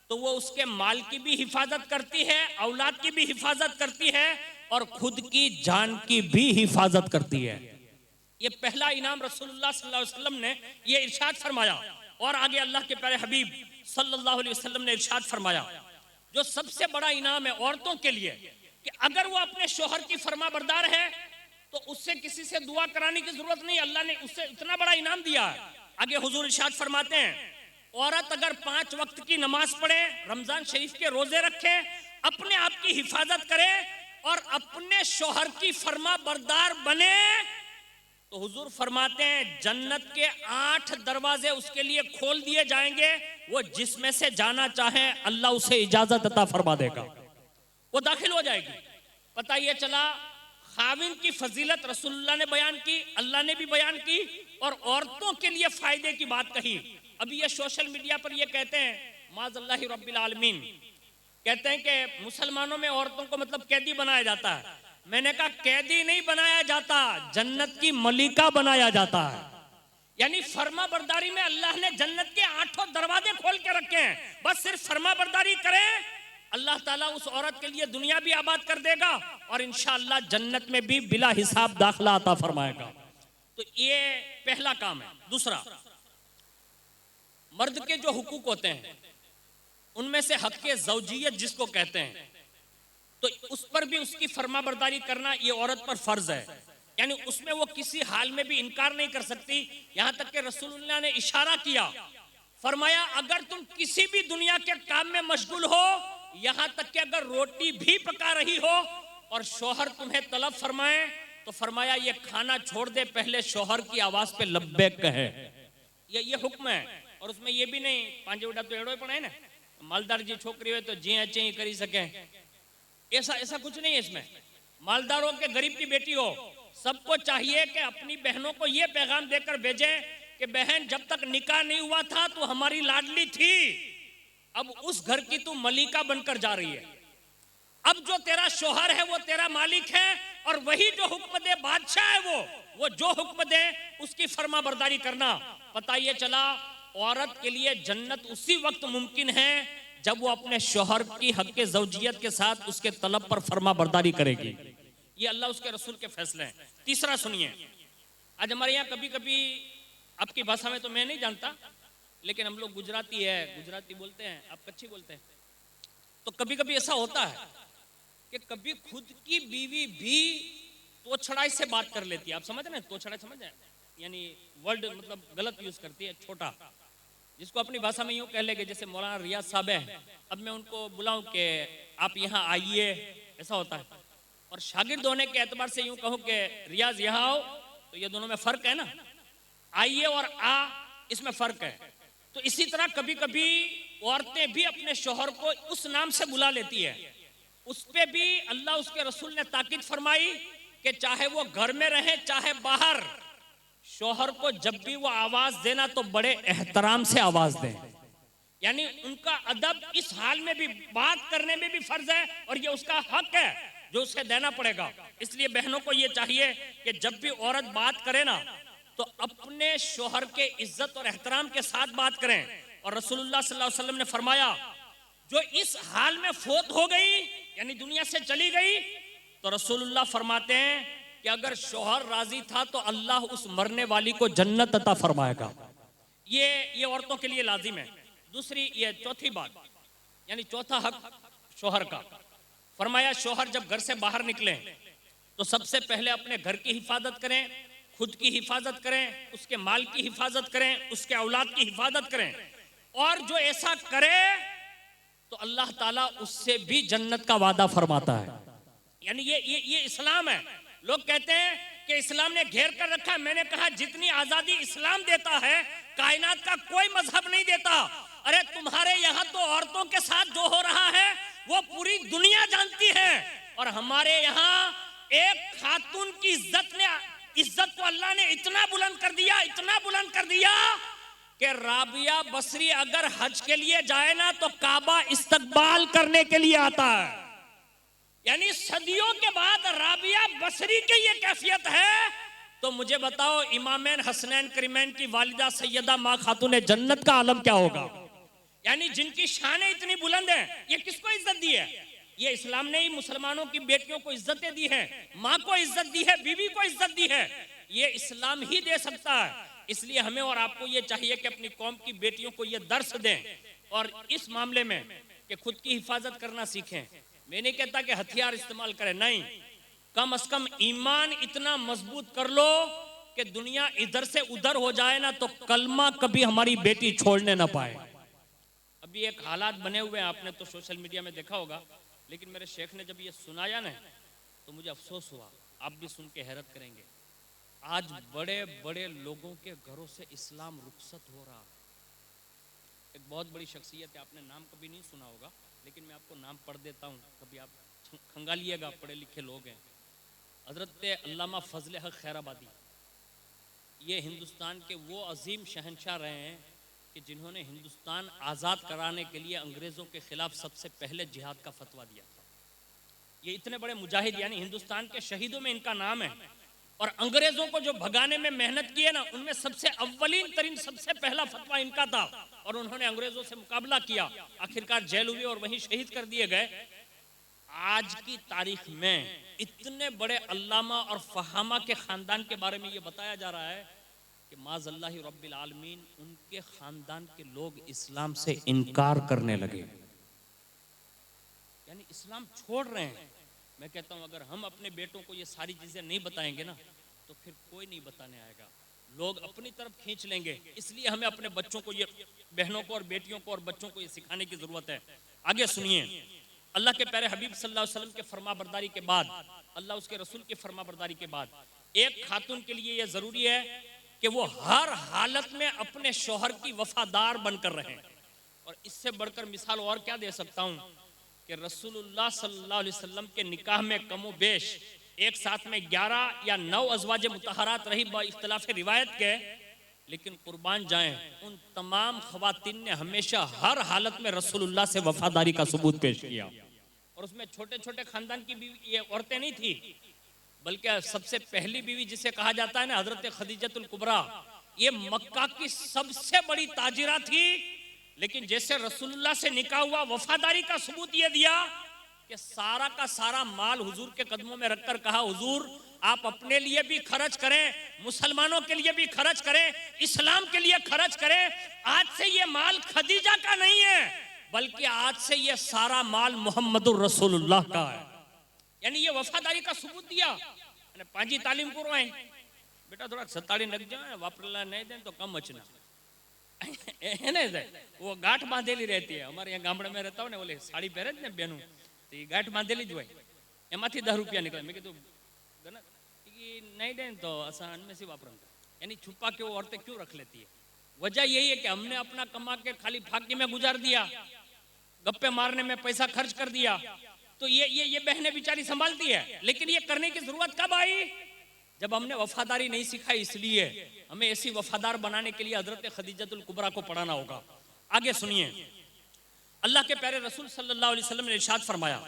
तो वो उसके माल की भी हिफाजत करती है, औलाद की भी हिफाजत करती है, और खुद की जान की भी हिफाजत करती है। ये पहला इनाम रसूलुल्लाह सल्लल्लाहु अलैहि वसल्लम ने ये इरशाद फरमाया। और आगे अल्लाह के प्यारे हबीब सल्लल्लाहु अलैहि वसल्लम ने इरशाद फरमाया, जो सबसे बड़ा इनाम है औरतों के लिए, कि अगर वो अपने शोहर की फर्मा बरदार है तो उससे किसी से दुआ कराने की जरूरत नहीं, अल्लाह ने उससे इतना बड़ा इनाम दिया है। आगे हुजूर इरशाद फरमाते हैं, औरत अगर 5 वक्त की नमाज पढ़े, रमजान शरीफ के रोजे रखे, अपने आप की हिफाजत करे और अपने शोहर की फर्मा बरदार बने, तो हुजूर फरमाते हैं जन्नत के 8 दरवाजे उसके लिए खोल दिए जाएंगे। वो जिसमें से जाना चाहे अल्लाह उसे इजाजत अता फरमा देगा, वो दाखिल हो जाएगी। पता ये चला खाविन की फजीलत रसूलुल्लाह ने बयान की, अल्लाह ने भी बयान की, और औरतों के लिए फायदे की बात कही। अभी ये सोशल मीडिया पर ये कहते हैं, माज़ल्लाहि रब्बिल आलमीन, कहते हैं कि मुसलमानों में औरतों को मतलब कैदी बनाया जाता है। मैंने कहा कैदी नहीं बनाया जाता, जन्नत की मलिका बनाया जाता है। यानी फर्मा बरदारी में अल्लाह ने जन्नत के 8 दरवाजे खोल के रखे हैं। बस सिर्फ फर्मा बरदारी करें, अल्लाह ताला उस औरत के लिए दुनिया भी आबाद कर देगा और इंशाअल्लाह जन्नत में भी बिला हिसाब दाखला अता फरमाएगा। तो ये पहला काम है। दूसरा, मर्द के जो हुकूक होते हैं उनमें से हक के ज़ौजियत जिसको कहते हैं, तो उस पर भी उसकी फर्मा बरदारी करना ये औरत पर फर्ज है। यानी उसमें वो किसी हाल में भी इनकार नहीं कर सकती। यहां तक कि रसूलुल्लाह ने इशारा किया, फरमाया अगर तुम किसी भी दुनिया के काम में मशगूल हो, यहां तक कि अगर रोटी भी पका रही हो और शौहर तुम्हें तलब फरमाए, तो फरमाया ये खाना छोड़ दे, पहले शौहर की आवाज पे लब्बैक कहे। ये हुक्म है। और उसमें ये भी नहीं पांचे उड़ा तो एड़ो पड़े ना, मालदार जी छोकरी हो तो जी अच्छे ही करी सके, ऐसा कुछ नहीं है इसमें। मालदारों के गरीब की बेटी हो, सबको चाहिए कि अपनी बहनों को ये पैगाम देकर भेजे कि बहन जब तक निकाह नहीं हुआ था तो हमारी लाडली थी, अब उस घर की तू मलिका बनकर जा रही है। अब जो तेरा शोहर है वो तेरा मालिक है, और वही जो हुक्म दे बादशाह है, वो जो हुक्म दे उसकी फर्मा बरदारी करना। पता ये चला औरत के लिए जन्नत उसी वक्त मुमकिन है जब वो अपने शोहर की हक के ज़ौजियत के साथ उसके तलब पर फर्मा बरदारी करेगी। ये अल्लाह उसके रसूल के फैसले हैं। तीसरा सुनिए, आज हमारे यहाँ कभी कभी, आपकी भाषा में तो मैं नहीं जानता, लेकिन हम लोग गुजराती है, गुजराती बोलते हैं, आप कच्छी बोलते हैं, तो कभी कभी ऐसा होता है कि कभी खुद की बीवी भी तोछड़ाई से बात कर लेती है। आप समझ रहे हैं तोछड़ाई? समझ रहे हैं? यानी वर्ड मतलब गलत यूज करती है, छोटा, जिसको अपनी भाषा में यूं कह लेंगे, जैसे मौलाना रियाज साहब हैं, अब मैं उनको बुलाऊं कि आप यहाँ आइए, ऐसा होता है। और शागिर्द होने के एतबार से यूं कहूं कि रियाज यहाँ आओ, तो ये दोनों में फर्क है ना, आइए और आ, इसमें फर्क है। तो इसी तरह कभी कभी औरतें भी अपने शोहर को उस नाम से बुला लेती है। उस पे भी अल्लाह उसके रसूल ने ताकीद फरमाई कि चाहे वो घर में रहे चाहे बाहर, शोहर को जब भी वो आवाज देना तो बड़े एहतराम से आवाज दें। यानी उनका अदब इस हाल में भी, बात करने में भी फर्ज है, और ये उसका हक है जो उसे देना पड़ेगा। इसलिए बहनों को ये चाहिए कि जब भी औरत बात करे ना, तो अपने शोहर के इज्जत और एहतराम के साथ बात करें। और रसूलुल्लाह सल्लल्लाहु अलैहि वसल्लम ने फरमाया, जो इस हाल में फोत हो गई, यानी दुनिया से चली गई, तो रसूलुल्लाह फरमाते हैं कि अगर शोहर राजी था तो अल्लाह उस मरने वाली को जन्नत अता फरमाएगा। ये औरतों के लिए लाजिम है। दूसरी, ये चौथी बात, यानी चौथा हक शोहर का, फरमाया शोहर जब घर से बाहर निकले तो सबसे पहले अपने घर की हिफाजत करें, खुद की हिफाजत करें, उसके माल की हिफाजत करें, उसके औलाद की हिफाजत करें। और जो ऐसा करे तो अल्लाह ताला उससे भी जन्नत का वादा फरमाता है। यानी ये इस्लाम है। लोग कहते हैं कि इस्लाम ने घेर कर रखा है। मैंने कहा जितनी आजादी इस्लाम देता है, कायनात का कोई मजहब नहीं देता। अरे तुम्हारे यहाँ तो औरतों के साथ जो हो रहा है वो पूरी दुनिया जानती है, और हमारे यहाँ एक खातून की इज्जत को अल्लाह ने इतना बुलंद कर दिया, इतना बुलंद कर दिया कि राबिया बसरी अगर हज के लिए जाए ना तो काबा इस्तकबाल करने के लिए आता है। यानी सदियों के बाद राबिया बसरी की ये कैफियत है, तो मुझे बताओ इमामैन हसनैन करीमैन की वालिदा सैयदा माँ खातून जन्नत का आलम क्या होगा। यानी जिनकी शानें इतनी बुलंद है, ये किसको इज्जत दी है? ये इस्लाम ने ही मुसलमानों की बेटियों को इज्जतें दी है, माँ को इज्जत दी है, बीवी को इज्जत दी है। ये इस्लाम ही दे सकता है। इसलिए हमें और आपको ये चाहिए कि अपनी कौम की बेटियों को ये दर्स दें, और इस मामले में कि खुद की हिफाजत करना सीखें। मैं नहीं कहता कि हथियार इस्तेमाल करें, नहीं, कम से कम ईमान इतना मजबूत कर लो कि दुनिया इधर से उधर हो जाए ना तो कलमा कभी हमारी बेटी छोड़ने ना पाए। अभी एक हालात बने हुए हैं, आपने तो सोशल मीडिया में देखा होगा, लेकिन मेरे शेख ने जब ये सुनाया ना तो मुझे अफसोस हुआ। आप भी सुन के हैरत करेंगे। आज बड़े बड़े लोगों के घरों से इस्लाम रुखसत हो रहा। एक बहुत बड़ी शख्सियत है, आपने नाम कभी नहीं सुना होगा, लेकिन मैं आपको नाम पढ़ देता हूँ, कभी आप खंगालिएगा, पढ़े लिखे लोग हैं। हजरत अल्लामा फजल हक खैराबादी, ये हिंदुस्तान के वो अजीम शहंशाह रहे हैं कि जिन्होंने हिंदुस्तान आज़ाद कराने के लिए अंग्रेज़ों के खिलाफ सबसे पहले जिहाद का फतवा दिया था। ये इतने बड़े मुजाहिद, यानी हिंदुस्तान के शहीदों में इनका नाम है। और अंग्रेज़ों को जो भगाने में मेहनत की है ना, उनमें सबसे अव्वलीन तरीन, सबसे पहला फतवा इनका था। और उन्होंने अंग्रेज़ों से मुकाबला किया, आखिरकार जेल हुई और वहीं शहीद कर दिए गए। आज की तारीख में इतने बड़े अल्लामा और फहामा के ख़ानदान के बारे में ये बताया जा रहा है कि माज़ल्लाहि रब्बिल आलमीन, उनके ख़ानदान के लोग इस्लाम से इनकार करने लगे, यानी इस्लाम छोड़ रहे हैं। मैं कहता हूँ अगर हम अपने बेटों को ये सारी चीज़ें नहीं बताएंगे ना, तो फिर कोई नहीं बताने आएगा, लोग अपनी तरफ खींच लेंगे। इसलिए हमें अपने बच्चों को, ये बहनों को और बेटियों को और बच्चों को ये सिखाने की ज़रूरत है। आगे सुनिए, अल्लाह के प्यारे हबीब सल्लल्लाहु अलैहि वसल्लम के फरमाबरदारी के बाद, अल्लाह उसके रसूल की फरमाबरदारी के बाद, एक खातून के लिए यह ज़रूरी है कि वो हर हालत में अपने शौहर की वफादार बनकर रहें। और इससे बढ़कर मिसाल और क्या दे सकता हूँ कि रसूलुल्लाह सल्लल्लाहु अलैहि वसल्लम के निकाह में कमो बेश एक साथ में 11 या 9 अज़वाज मुतहरात रही इख्तिलाफ रिवायत के, लेकिन कुर्बान जाएं उन तमाम ख़वातीन ने हमेशा हर हालत में रसूलुल्लाह से वफादारी का सबूत पेश किया। और उसमें छोटे छोटे खानदान की बीवी, ये औरतें नहीं थी, बल्कि सबसे पहली बीवी जिसे कहा जाता है ना हजरत खदीजतुल कुबरा, ये मक्का की सबसे बड़ी ताजिरा थी। लेकिन जैसे रसूलुल्लाह से निकाह हुआ, वफादारी का सबूत ये दिया कि सारा का सारा माल हुजूर के कदमों में रखकर कहा, हुजूर आप अपने लिए भी खर्च करें, मुसलमानों के लिए भी खर्च करें, इस्लाम के लिए खर्च करें। आज से ये माल खदीजा का नहीं है, बल्कि आज से ये सारा माल मोहम्मदुर रसूलुल्लाह का है। यानी ये वफादारी का सबूत दिया। અને પાંજી તાલીમ પૂરો હે બેટા થોડા સતાડી નખજો, વાપરેલા નહીં દે તો કમ અચના એને वो गांठ बांधेली रहती है। हमारे यहाँ गामड़े में रहता हूँ ने, बोले साड़ी पहरे ने बेनू तो ये गांठ बांधेली ज होय, एमांथी 10 रुपया निकले। मैं कीधुं नहीं दे तो असा अनमें से वापरन, यानी छुपा के वो औरतें क्यों रख लेती है? वजह यही है कि हमने अपना कमा के खाली फाकी में गुजार दिया, गप्पे मारने में पैसा खर्च कर दिया। तो ये बहनें बेचारी संभालती है, लेकिन ये करने की जरूरत कब आई? जब हमने वफादारी नहीं सिखाई। इसलिए हमें ऐसी वफादार बनाने के लिए हजरत खदीजतुल कुबरा को पढ़ाना होगा। आगे सुनिए, अल्लाह के प्यारे रसूल सल्लल्लाहु अलैहि वसल्लम ने इरशाद फरमाया,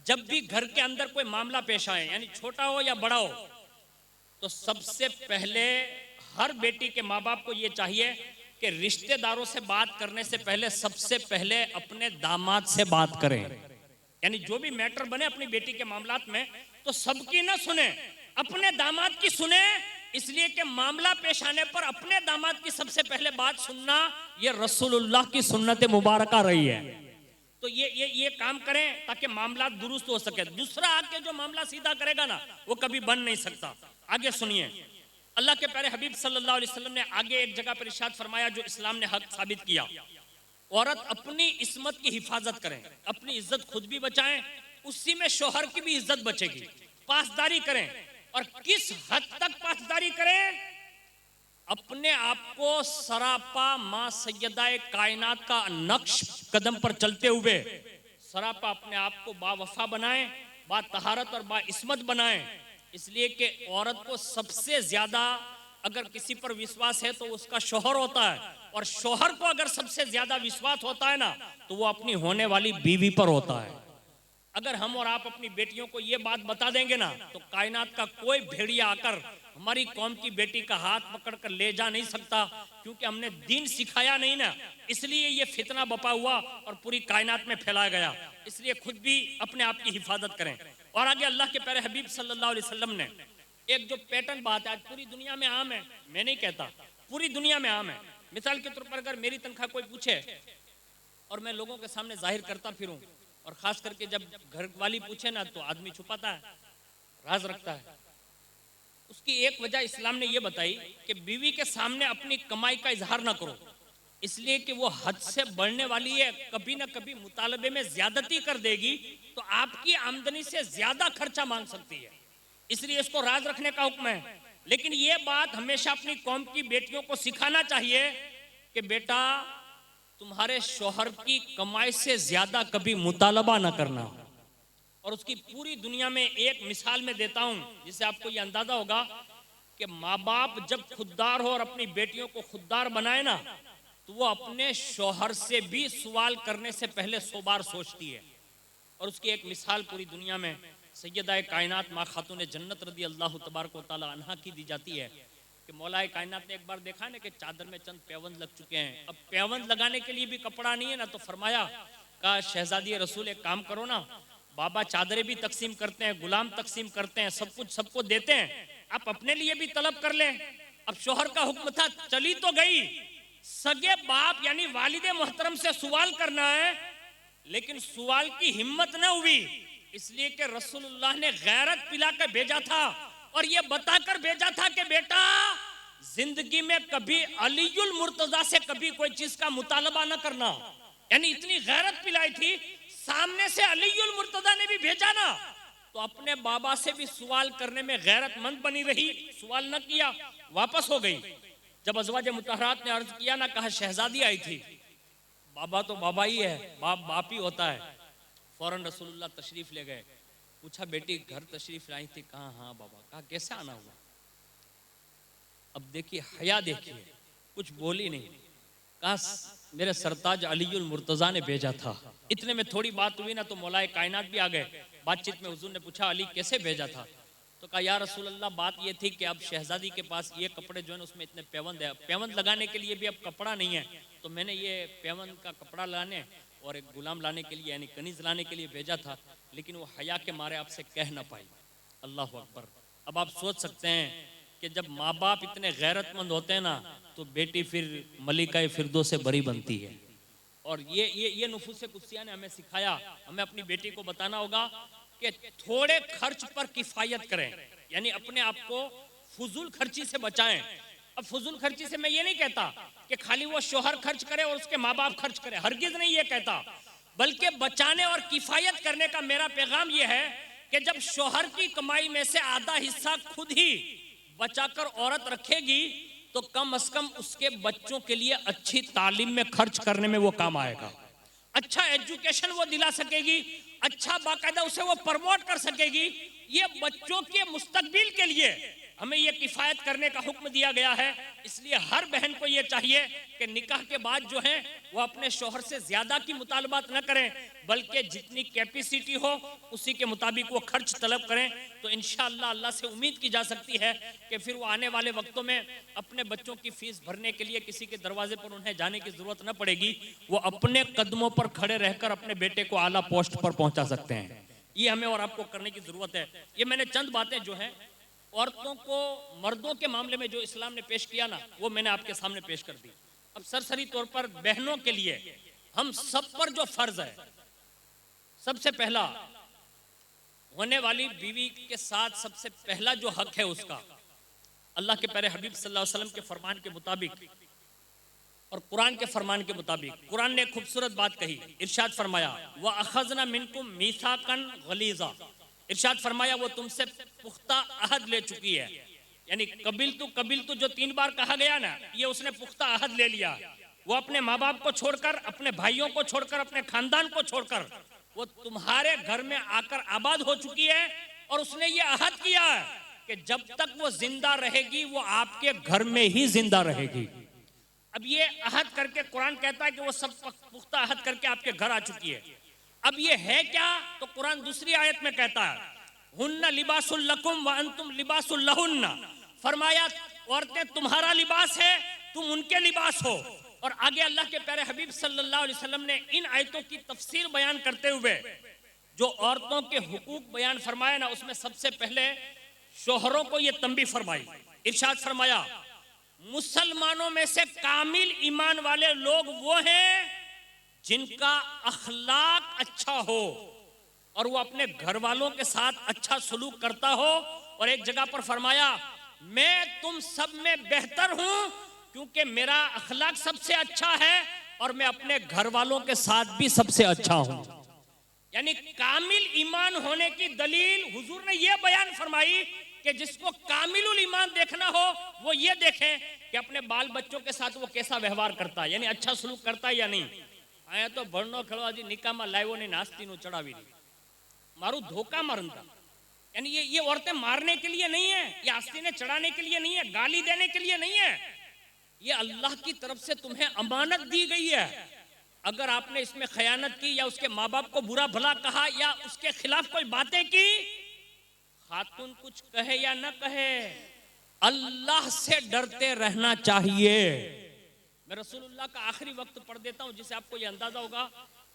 जब भी घर के अंदर कोई मामला पेश आए, यानी छोटा हो या बड़ा हो, तो सबसे पहले हर बेटी के माँ बाप को यह चाहिए कि रिश्तेदारों से बात करने से पहले सबसे पहले अपने दामाद से बात करें। यानी जो भी मैटर बने अपनी बेटी के मामलात में, तो सबकी ना सुने, अपने दामाद की सुने। इसलिए कि मामला पेश आने पर अपने दामाद की सबसे पहले बात सुनना, ये रसूलुल्लाह की सुन्नत मुबारका रही है। तो ये काम करें ताकि मामला दुरुस्त हो सके। दूसरा आके जो मामला सीधा करेगा ना, वो कभी बन नहीं सकता। आगे सुनिए, अल्लाह के प्यारे हबीब सल्लल्लाहु अलैहि वसल्लम ने आगे एक जगह पर इरशाद फरमाया जो इस्लाम ने हक साबित किया, औरत अपनी इस्मत की हिफाजत करें, अपनी इज्जत खुद भी बचाएं, उसी में शोहर की भी इज्जत बचेगी। पासदारी करें, और किस हद तक पासदारी करें? अपने आप को सरापा मां सैयदाए कायनात का नक्श कदम पर चलते हुए सरापा अपने आप को बावफा बनाएं, बा तहारत और बा इस्मत बनाएं। इसलिए कि औरत को सबसे ज्यादा अगर किसी पर विश्वास है तो उसका शोहर होता है, और शोहर को अगर सबसे ज्यादा विश्वास होता है ना, तो वो अपनी होने वाली बीवी पर होता है। अगर हम और आप अपनी बेटियों को ये बात बता देंगे ना, तो कायनात का कोई भेड़िया आकर हमारी कौम की बेटी का हाथ पकड़कर ले जा नहीं सकता, क्योंकि हमने दीन सिखाया नहीं ना। इसलिए ये फितना बपा हुआ और पूरी कायनात में फैला गया। इसलिए खुद भी अपने आप की हिफाजत करें। और आगे अल्लाह के प्यारे हबीब सल्लल्लाहु अलैहि वसल्लम ने एक जो पैटर्न बात है, आज पूरी दुनिया में आम है, मैं नहीं कहता, पूरी दुनिया में आम है। मिसाल के तौर पर अगर मेरी तनख्वाह कोई पूछे और मैं लोगों के सामने जाहिर करता फिरूं, और खास करके जब घर वाली पूछे ना, तो आदमी छुपाता है, राज रखता है। उसकी एक वजह इस्लाम ने यह बताई कि बीवी के सामने अपनी कमाई का इजहार ना करो, इसलिए कि वो हद से बढ़ने वाली है, कभी ना कभी मुतालबे में ज्यादती कर देगी, तो आपकी आमदनी से ज्यादा खर्चा मांग सकती है। इसलिए इसको राज रखने का हुक्म है। लेकिन ये बात हमेशा अपनी कौम की बेटियों को सिखाना चाहिए कि बेटा, तुम्हारे शौहर की कमाई से ज्यादा कभी मुतालबा ना करना। और उसकी पूरी दुनिया में एक मिसाल में देता हूं, जिससे आपको ये अंदाजा होगा कि माँ बाप जब खुददार हो और अपनी बेटियों को खुददार बनाए ना, तो वो अपने शौहर से भी सवाल करने से पहले 100 बार सोचती है। और उसकी एक मिसाल पूरी दुनिया में सैयदाए कायनात माँ खातून जन्नत रदी अल्लाह तबारक व तआला अन्हा की दी जाती है कि मौलाए कायनात ने एक बार देखा ना कि चादर में चंद पैवंद लग चुके हैं, अब पैवंद लगाने के लिए भी कपड़ा नहीं है ना, तो फरमाया कहा शहजादी रसूल एक काम करो ना, बाबा चादरें भी तकसीम करते हैं, गुलाम तकसीम करते हैं, सब कुछ सबको देते हैं, आप अपने लिए भी तलब कर लें। अब शोहर का हुक्म था, चली तो गई, सगे बाप यानी वालिदे मोहतरम से सवाल करना है, लेकिन सवाल की हिम्मत न हुई, इसलिए कि रसूलुल्लाह ने गैरत पिला कर भेजा था और ये बताकर भेजा था कि बेटा, जिंदगी में कभी अलीयुल मुर्तजा से कभी कोई चीज का मुतालबा न करना। यानी इतनी गैरत पिलाई थी, सामने से अलीयुल मुर्तजा ने भी भेजा ना, तो अपने बाबा से भी सवाल करने में गैरतमंद बनी रही, सवाल न किया, वापस हो गई। जब अज़वाज मुतहरात ने अर्ज किया ना, कहा शहजादी आई थी, बाबा तो बाबा ही है, बाप बाप ही होता है। फौरन रसूलुल्लाह तशरीफ ले गए, पूछा बेटी घर तशरीफ लाई थी? कहा हाँ बाबा। कहा कैसे आना हुआ? अब देखिए हया, देखिए कुछ बोली नहीं, कहा मेरे सरताज अलीयुल मुर्तजा ने भेजा था। इतने में थोड़ी बात हुई ना, तो मौलाए कायनात भी आ गए। बातचीत में हुजूर ने पूछा अली कैसे भेजा था? तो कहा या रसूल अल्लाह, बात ये थी कि अब शहजादी के पास ये कपड़े जो है उसमें इतने पैवंद है, पैवंद लगाने के लिए भी अब कपड़ा नहीं है, तो मैंने ये पैवंद का कपड़ा लाने और एक गुलाम लाने के लिए यानी कनीज लाने के लिए भेजा था, लेकिन वो हया के मारे आपसे कह ना पाई। अल्लाह अकबर। अब आप सोच सकते हैं कि जब माँ बाप इतने गैरतमंद होते हैं ना, तो बेटी फिर मलिका फिरदौस से बरी बनती है। और ये नुफूस कुद्सिया ने हमें सिखाया, हमें अपनी बेटी को बताना होगा कि थोड़े खर्च पर किफायत करें, यानी अपने आप को फजूल खर्ची से बचाएं। अब फजूल खर्ची से मैं ये नहीं कहता कि खाली वो शोहर खर्च करे और उसके माँ बाप खर्च करे, हरगिज नहीं ये कहता, बल्कि बचाने और किफायत करने का मेरा पैगाम ये है कि जब शोहर की कमाई में से आधा हिस्सा खुद ही बचाकर औरत रखेगी, तो कम से कम उसके बच्चों के लिए अच्छी तालीम में खर्च करने में वो काम आएगा, अच्छा एजुकेशन वो दिला सकेगी, अच्छा बाकायदा उसे वो प्रमोट कर सकेगी। ये बच्चों के मुस्तकबिल के लिए हमें ये किफायत करने का हुक्म दिया गया है। इसलिए हर बहन को ये चाहिए कि निकाह के बाद जो है वो अपने शोहर से ज्यादा की मुतालबात न करें, बल्कि जितनी कैपेसिटी हो उसी के मुताबिक वो खर्च तलब करें। तो इंशाअल्लाह अल्लाह से उम्मीद की जा सकती है कि फिर वो आने वाले वक्तों में अपने बच्चों की फीस भरने के लिए किसी के दरवाजे पर उन्हें जाने की जरूरत न पड़ेगी, वो अपने कदमों पर खड़े रहकर अपने बेटे को आला पोस्ट पर पहुंचा सकते हैं। ये हमें और आपको करने की जरूरत है। ये मैंने चंद बातें जो हैं औरतों को मर्दों के मामले में जो इस्लाम ने पेश किया ना, वो मैंने आपके सामने पेश कर दी। अब सरसरी तौर पर बहनों के लिए हम सब पर जो फर्ज है, सबसे पहला होने वाली बीवी के साथ सबसे पहला जो हक है उसका, अल्लाह के प्यारे हबीब सल्लल्लाहु अलैहि वसल्लम के फरमान के मुताबिक और कुरान के फरमान के मुताबिक, कुरान ने खूबसूरत बात कही, इरशाद फरमाया व अखज़ना मिनकुम मीसाकन गलीज़ा, इरशाद फरमाया वो तुमसे पुख्ता अहद ले चुकी है। यानी कबिल तू जो 3 बार कहा गया ना, ये उसने पुख्ता अहद ले लिया। वो अपने माँ बाप को छोड़कर, अपने भाइयों को छोड़कर, अपने खानदान को छोड़कर वो तुम्हारे घर में आकर आबाद हो चुकी है, और उसने ये अहद किया कि जब तक वो जिंदा रहेगी वो आपके घर में ही जिंदा रहेगी। अब ये अहद करके कुरान कहता है कि वो सब पुख्ता अहद करके आपके घर आ चुकी है। अब ये है क्या? तो कुरान दूसरी आयत में कहता है हुन्ना लिबासुल लकुम व अंतुम लिबासुल लहुन्ना, फरमाया औरतें तुम्हारा लिबास है, तुम उनके लिबास हो। और आगे अल्लाह के प्यारे हबीब सल्लल्लाहु अलैहि वसल्लम ने इन आयतों की तफसीर बयान करते हुए जो औरतों के हुकूक बयान फरमाया ना, उसमें सबसे पहले शोहरों को ये तंबी फरमाई, इरशाद फरमाया मुसलमानों में से कामिल ईमान वाले लोग वो हैं जिनका अखलाक अच्छा हो और वो अपने घर वालों के साथ अच्छा सलूक करता हो। और एक जगह पर फरमाया मैं तुम सब में बेहतर हूं क्योंकि मेरा अखलाक सबसे अच्छा है और मैं अपने घर वालों के साथ भी सबसे अच्छा हूं। यानी कामिल ईमान होने की दलील हुजूर ने यह बयान फरमाई कि जिसको कामिलुल ईमान देखना हो वो ये देखे कि अपने बाल बच्चों के साथ वो कैसा व्यवहार करता है, यानी अच्छा सलूक करता है या नहीं। आया तो भरनो खेलवाजी निकामा लाइवो ने नास्ती नो चढ़ावी मारू धोखा मारता, यानी ये औरतें मारने के लिए नहीं है, ये आस्ती ने चढ़ाने के लिए नहीं है, गाली देने के लिए नहीं है, ये अल्लाह की तरफ से तुम्हें अमानत दी गई है। अगर आपने इसमें खयानत की या उसके माँ बाप को बुरा भला कहा या उसके खिलाफ कोई बातें की, खातून कुछ कहे या न कहे, अल्लाह से डरते रहना चाहिए। मैं रसूलुल्लाह का आखिरी वक्त पढ़ देता हूं जिससे आपको यह अंदाजा होगा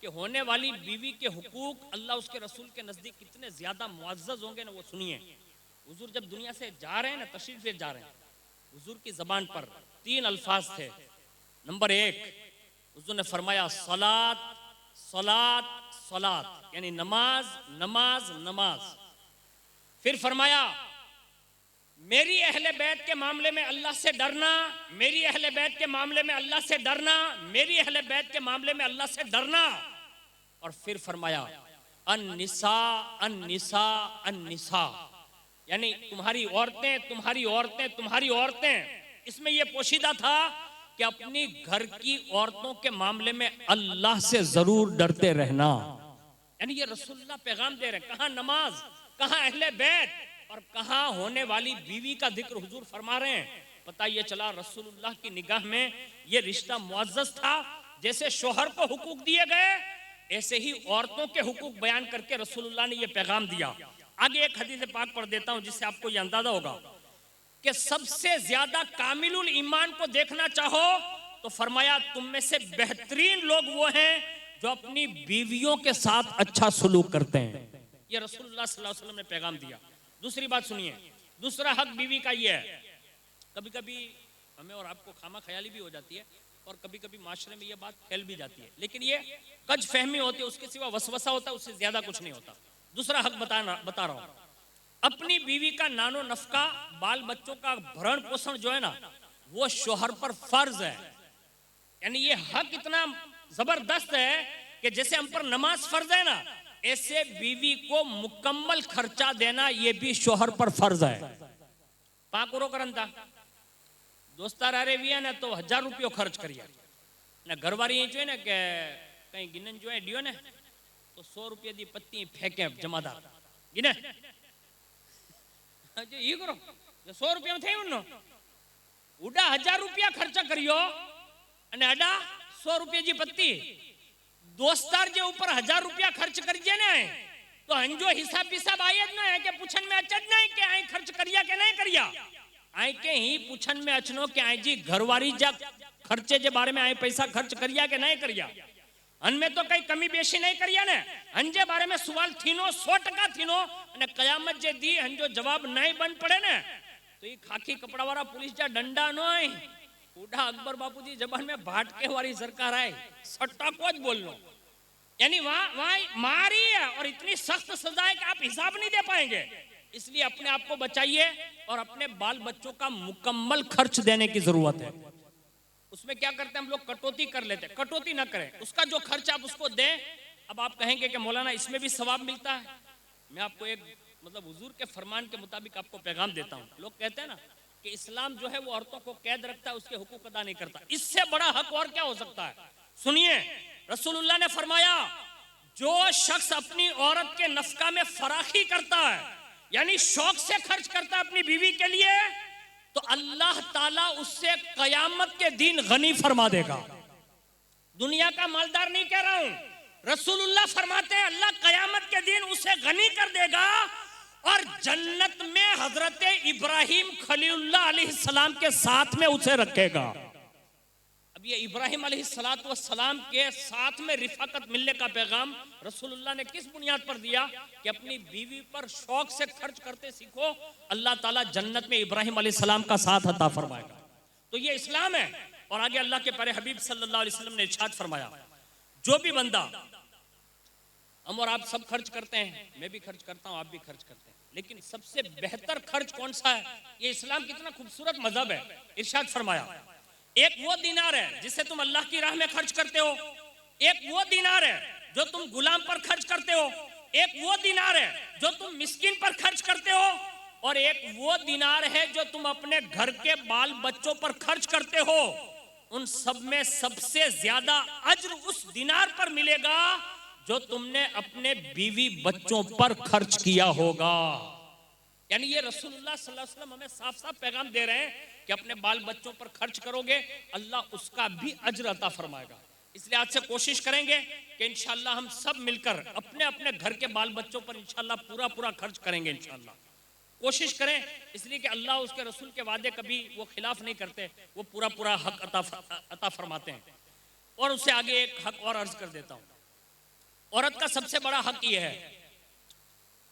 कि होने वाली बीवी के हुकूक अल्लाह उसके रसूल के नजदीक कितने ज्यादा मुअज़्ज़ज़ होंगे ना, वो सुनिए। हुजूर जब दुनिया से जा रहे हैं ना, तशरीफ ले जा रहे हैं, हुजूर की जबान पर 3 अल्फाज थे। नंबर 1, हुजूर ने फरमाया सलात सलात सलात, यानी नमाज नमाज नमाज। फिर फरमाया मेरी अहले बैत के मामले में अल्लाह से डरना, मेरी अहले बैत के मामले में अल्लाह से डरना, मेरी अहले बैत के मामले में अल्लाह से डरना। और फिर फरमाया अन्निसा अन्निसा अन्निसा, यानी तुम्हारी औरतें तुम्हारी औरतें तुम्हारी औरतें। इसमें यह पोशीदा था कि अपनी घर की औरतों के मामले में अल्लाह से जरूर डरते रहना। यानी ये रसूलुल्लाह पैगाम दे रहे हैं, कहां नमाज, कहां अहले बैत और कहां होने वाली बीवी का जिक्र हुजूर फरमा रहे हैं। पता ये चला रसूलुल्लाह की निगाह में ये रिश्ता मुअज़्ज़ज़ था। जैसे शोहर को हुकूक दिए गए, ऐसे ही औरतों के हुकूक बयान करके रसूलुल्लाह ने ये पैगाम दिया। आगे एक हदीस पाक पढ़ देता हूं जिससे आपको ये अंदाजा होगा कि सबसे ज्यादा कामिलुल ईमान को देखना चाहो तो फरमाया तुम में से बेहतरीन लोग वो हैं जो अपनी बीवियों के साथ अच्छा सलूक करते हैं। ये रसूलुल्लाह सल्लल्लाहु अलैहि वसल्लम ने पैगाम दिया। दूसरी बात सुनिए, दूसरा हक बीवी का ये है, कभी कभी हमें और आपको खामा ख्याली भी हो जाती है और कभी कभी माशरे में ये बात फैल भी जाती है, लेकिन ये कज फहमी होती है, उसके सिवा वसवसा होता है, उससे ज्यादा कुछ नहीं होता। दूसरा हक बता रहा हूं, अपनी बीवी का नानो नफका, बाल बच्चों का भरण पोषण जो है ना, वो शोहर पर फर्ज है। यानी ये हक इतना जबरदस्त है कि जैसे हम पर नमाज फर्ज है ना, ऐसे बीवी को मुकम्मल खर्चा देना ये भी शोहर पर फर्ज है। पाकुरो करंता दोस्तार आरे विया ने तो 1000 रुपयो खर्च करिया ने घरवारी जो है ना के कहीं गिनन जो है डियो ने तो 100 रुपये दी पत्ती फेंके जमादार गिने जो ये करो 100 रुपया में थे उन्नो उड़ा 1000 रुपया खर्चा करियो अने अडा 100 रुपये जी पत्ती दोस्तार जे ऊपर 1000 रुपया खर्च करिए ने तो हंजो हिसाब आए ना है कि पूछन में अचज नहीं कि आई खर्च करिया के नहीं करिया, आई के ही पूछन में अचनो कि आई जी घरवारी जा खर्चे जे बारे में आई पैसा खर्च करिया के नहीं करिया, अनमें तो कई कमी बेशी नहीं करिया ने, हंजे बारे में सवाल थीनो 100% थीनो अने कयामत जे दी हंजो जवाब नहीं बन पड़े ने तो ये खाकी कपड़ा वाला पुलिस जा डंडा नोय उड़ा अकबर बापूजी जबान में भाटके वाली सरकार आए सट्टा को ज बोल लो। यानी वहां मारी है और इतनी सख्त सजा है कि आप हिसाब नहीं दे पाएंगे। इसलिए अपने आप को बचाइए और अपने बाल बच्चों का मुकम्मल खर्च देने की जरूरत है। उसमें क्या करते हैं हम लोग, कटौती कर लेते हैं। कटौती ना करें, उसका जो खर्च आप उसको दें। अब आप कहेंगे कि मौलाना इसमें भी सवाब मिलता है। मैं आपको एक मतलब हुजूर के फरमान के मुताबिक आपको पैगाम देता हूँ। लोग कहते हैं ना कि इस्लाम जो है वो औरतों को कैद रखता है, उसके हुकूक अदा नहीं करता। इससे बड़ा हक और क्या हो सकता है? सुनिए, रसूलुल्लाह ने फरमाया जो शख्स अपनी औरत के नफका में फराखी करता है, यानी शौक से खर्च करता है अपनी बीवी के लिए, तो अल्लाह ताला उससे कयामत के दिन गनी फरमा देगा। दुनिया का मालदार नहीं कह रहा हूं, रसूलुल्लाह फरमाते हैं अल्लाह कयामत के दिन उसे गनी कर देगा और जन्नत में हजरत इब्राहिम खलीलुल्लाह अलैहिस्सलाम के साथ में उसे रखेगा। अब ये इब्राहिम अलैहिस्सलाम के साथ में रिफाकत मिलने का पैगाम रसूलुल्लाह ने किस बुनियाद पर दिया कि अपनी बीवी पर शौक से खर्च करते सीखो, अल्लाह ताला जन्नत में इब्राहिम अलैहिस्सलाम का साथ अता फरमाएगा। तो ये इस्लाम है। और आगे अल्लाह के प्यारे हबीब सल्लल्लाहु अलैहि वसल्लम ने इरशाद फरमाया, जो भी बंदा, हम और आप सब खर्च करते हैं, मैं भी खर्च करता हूं, आप भी खर्च करते हैं, लेकिन सबसे बेहतर खर्च कौन सा है? ये इस्लाम कितना खूबसूरत मजहब है। इरशाद फरमाया, एक वो दिनार है जिसे तुम अल्लाह की राह में खर्च करते हो, एक वो दिनार है जो तुम गुलाम पर खर्च करते हो, एक वो दिनार है जो तुम मिस्किन पर खर्च करते हो, और एक वो दिनार है जो तुम अपने घर के बाल बच्चों पर खर्च करते हो। उन सब में सबसे ज्यादा अज्र उस दिनार पर मिलेगा जो तुमने अपने बीवी बच्चों पर खर्च किया होगा। यानी ये रसूलुल्लाह सल्लल्लाहु अलैहि वसल्लम हमें साफ साफ पैगाम दे रहे हैं कि अपने बाल बच्चों पर खर्च करोगे, अल्लाह उसका भी अज्र अता फरमाएगा। इसलिए आज से कोशिश करेंगे कि इंशाअल्लाह हम सब मिलकर अपने अपने घर के बाल बच्चों पर इंशाअल्लाह पूरा पूरा खर्च करेंगे। इंशाअल्लाह कोशिश करें, इसलिए कि अल्लाह उसके रसूल के वादे कभी वो खिलाफ नहीं करते, वो पूरा पूरा हक अता फरमाते हैं। और उससे आगे एक हक और अर्ज कर देता हूं, औरत का सबसे बड़ा हक ये है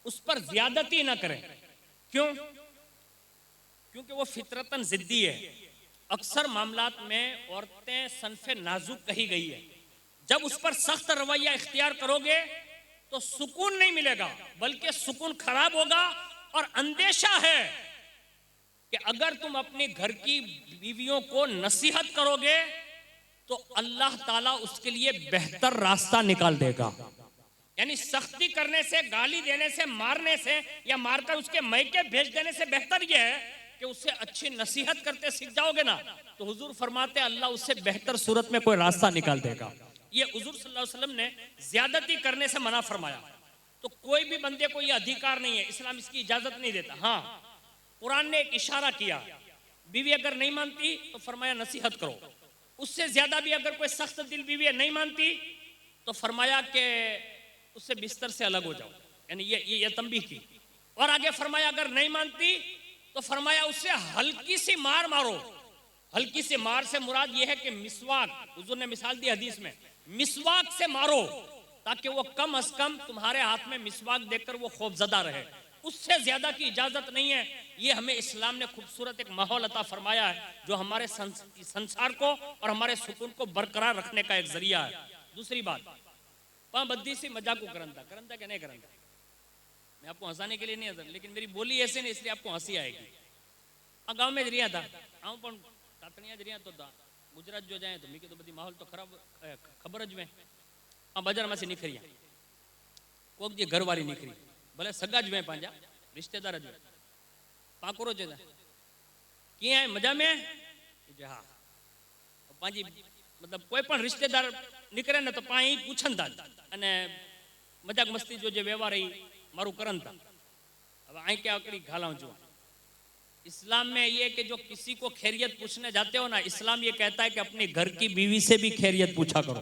उस पर ज्यादती ना करें। क्यों? क्योंकि वो फितरतन जिद्दी है। अक्सर मामलात में औरतें सनफे नाजुक कही गई है। जब उस पर सख्त रवैया इख्तियार करोगे तो सुकून नहीं मिलेगा, बल्कि सुकून खराब होगा। और अंदेशा है कि अगर तुम अपने घर की बीवियों को नसीहत करोगे तो अल्लाह ताला उसके लिए बेहतर रास्ता निकाल देगा। यानी सख्ती करने से, गाली देने से, मारने से या मारकर उसके मैके भेज देने से बेहतर यह है कि उससे अच्छी नसीहत करते सीख जाओगे ना, तो हुजूर फरमाते अल्लाह उससे बेहतर सूरत में कोई रास्ता निकाल देगा। ये हुजूर सल्लल्लाहु अलैहि वसल्लम ने ज्यादती करने से मना फरमाया। तो कोई भी बंदे को यह अधिकार नहीं है, इस्लाम इसकी इजाजत नहीं देता। हाँ, कुरान ने एक इशारा किया, बीवी अगर नहीं मानती तो फरमाया नसीहत करो। उससे ज्यादा भी अगर कोई सख्त दिल बीवी नहीं मानती तो फरमाया कि उससे बिस्तर से अलग हो जाओ, यानी ये तंबीह की। और आगे फरमाया अगर नहीं मानती तो फरमाया उससे हल्की सी मार मारो। हल्की सी मार से मुराद यह है कि मिसवाक, हुजूर ने मिसाल दी हदीस में मिसवाक से मारो ताकि वो कम अज कम तुम्हारे हाथ में मिसवाक देकर वो खौफजदा रहे, उससे ज्यादा की इजाजत नहीं है। ये हमें इस्लाम ने खूबसूरत एक माहौल अता फरमाया है जो हमारे संसार को और हमारे सुकून को बरकरार रखने का एक जरिया है। दूसरी बात, बद्दी सी मजाक को करंता करंता क्या नहीं करंता, मैं आपको हंसाने के लिए नहीं हंसा, लेकिन मेरी बोली ऐसे नहीं इसलिए आपको हंसी आएगी। गाँव में जरिया था आऊँ पण तातणिया जरिया तो था गुजरात जो जाए तो मीके तो बधी माहौल तो खराब खबर ज में बजार में से निखरिया कोक जी घर वाली निखरी भले सगा ज में पांजा रिश्तेदार ज पाकोरो ज किया है मजा में हाँ पांजी मतलब कोई पण रिश्तेदार निकले न तो पाई पूछन था अने मजाक मस्ती जो व्यवहार है मारू करन था। अब आई क्या आकड़ी घालाऊं जो इस्लाम में ये कि जो किसी को खैरियत पूछने जाते हो ना, इस्लाम ये कहता है कि अपनी घर की बीवी से भी खैरियत पूछा करो।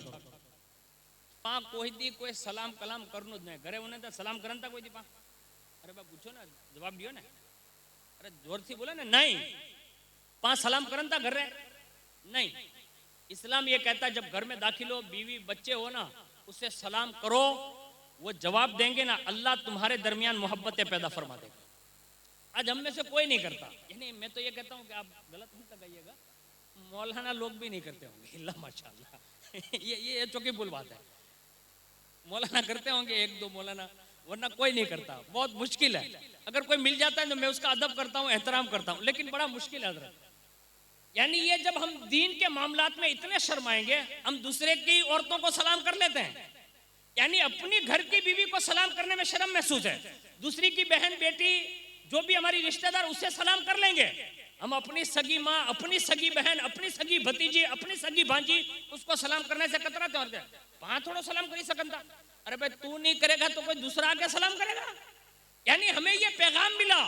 पा कोई दी कोई सलाम कलाम करनो ज नहीं, घरे उन्हें तो सलाम करनता कोई दी पा अरे बा पूछो ना जवाब दियो ना, अरे जोर से बोले ना नहीं पा सलाम करनता घर रे नहीं। इस्लाम ये कहता है जब घर में दाखिल हो बीवी बच्चे हो ना उससे सलाम करो, वो जवाब देंगे ना अल्लाह तुम्हारे दरमियान मोहब्बतें पैदा फरमा देगा। आज हम में से कोई नहीं करता, यानी मैं तो ये कहता हूँ कि आप गलत नहीं लगाइएगा, मौलाना लोग भी नहीं करते होंगे अल्लाह माशाल्लाह ये चौकी बुल बात है। मौलाना करते होंगे एक दो मौलाना, वरना कोई नहीं करता, बहुत मुश्किल है। अगर कोई मिल जाता है तो मैं उसका अदब करता हूँ एहतराम करता हूँ, लेकिन बड़ा मुश्किल है हजरत। यानी ये जब हम दीन के मामलात में इतने शर्माएंगे हम दूसरे की औरतों को सलाम कर लेते हैं, यानी अपनी घर की बीवी को सलाम करने में शर्म महसूस है, दूसरी की बहन बेटी जो भी हमारी रिश्तेदार उससे सलाम कर लेंगे। हम अपनी सगी माँ, अपनी सगी बहन, अपनी सगी भतीजी, अपनी सगी भांजी उसको सलाम करने से कतराते होते हैं। वहां थोड़ा सलाम कर ही सकता, अरे भाई तू नहीं करेगा तो कोई दूसरा आके सलाम करेगा। यानी हमें ये पैगाम मिला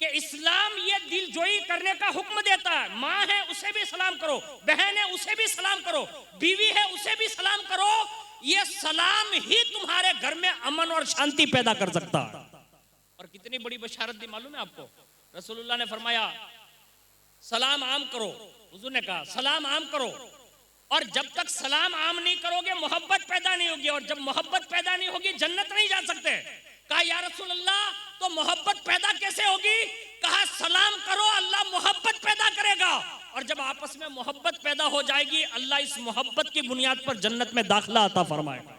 कि इस्लाम ये दिलजोई करने का हुक्म देता है। माँ है उसे भी सलाम करो, बहन है उसे भी सलाम करो, बीवी है उसे भी सलाम करो। ये सलाम ही तुम्हारे घर में अमन और शांति पैदा कर सकता है। और कितनी बड़ी बशारत दी मालूम है आपको, रसूलुल्लाह ने फरमाया सलाम आम करो, हुजूर ने कहा सलाम आम करो, और जब तक सलाम आम नहीं करोगे मोहब्बत पैदा नहीं होगी, और जब मोहब्बत पैदा नहीं होगी जन्नत नहीं जा सकते। कहा या रसूलुल्लाह तो मोहब्बत पैदा कैसे होगी? कहा सलाम करो अल्लाह मोहब्बत पैदा करेगा, और जब आपस में मोहब्बत पैदा हो जाएगी अल्लाह इस मोहब्बत की बुनियाद पर जन्नत में दाखिला अता फरमाएगा।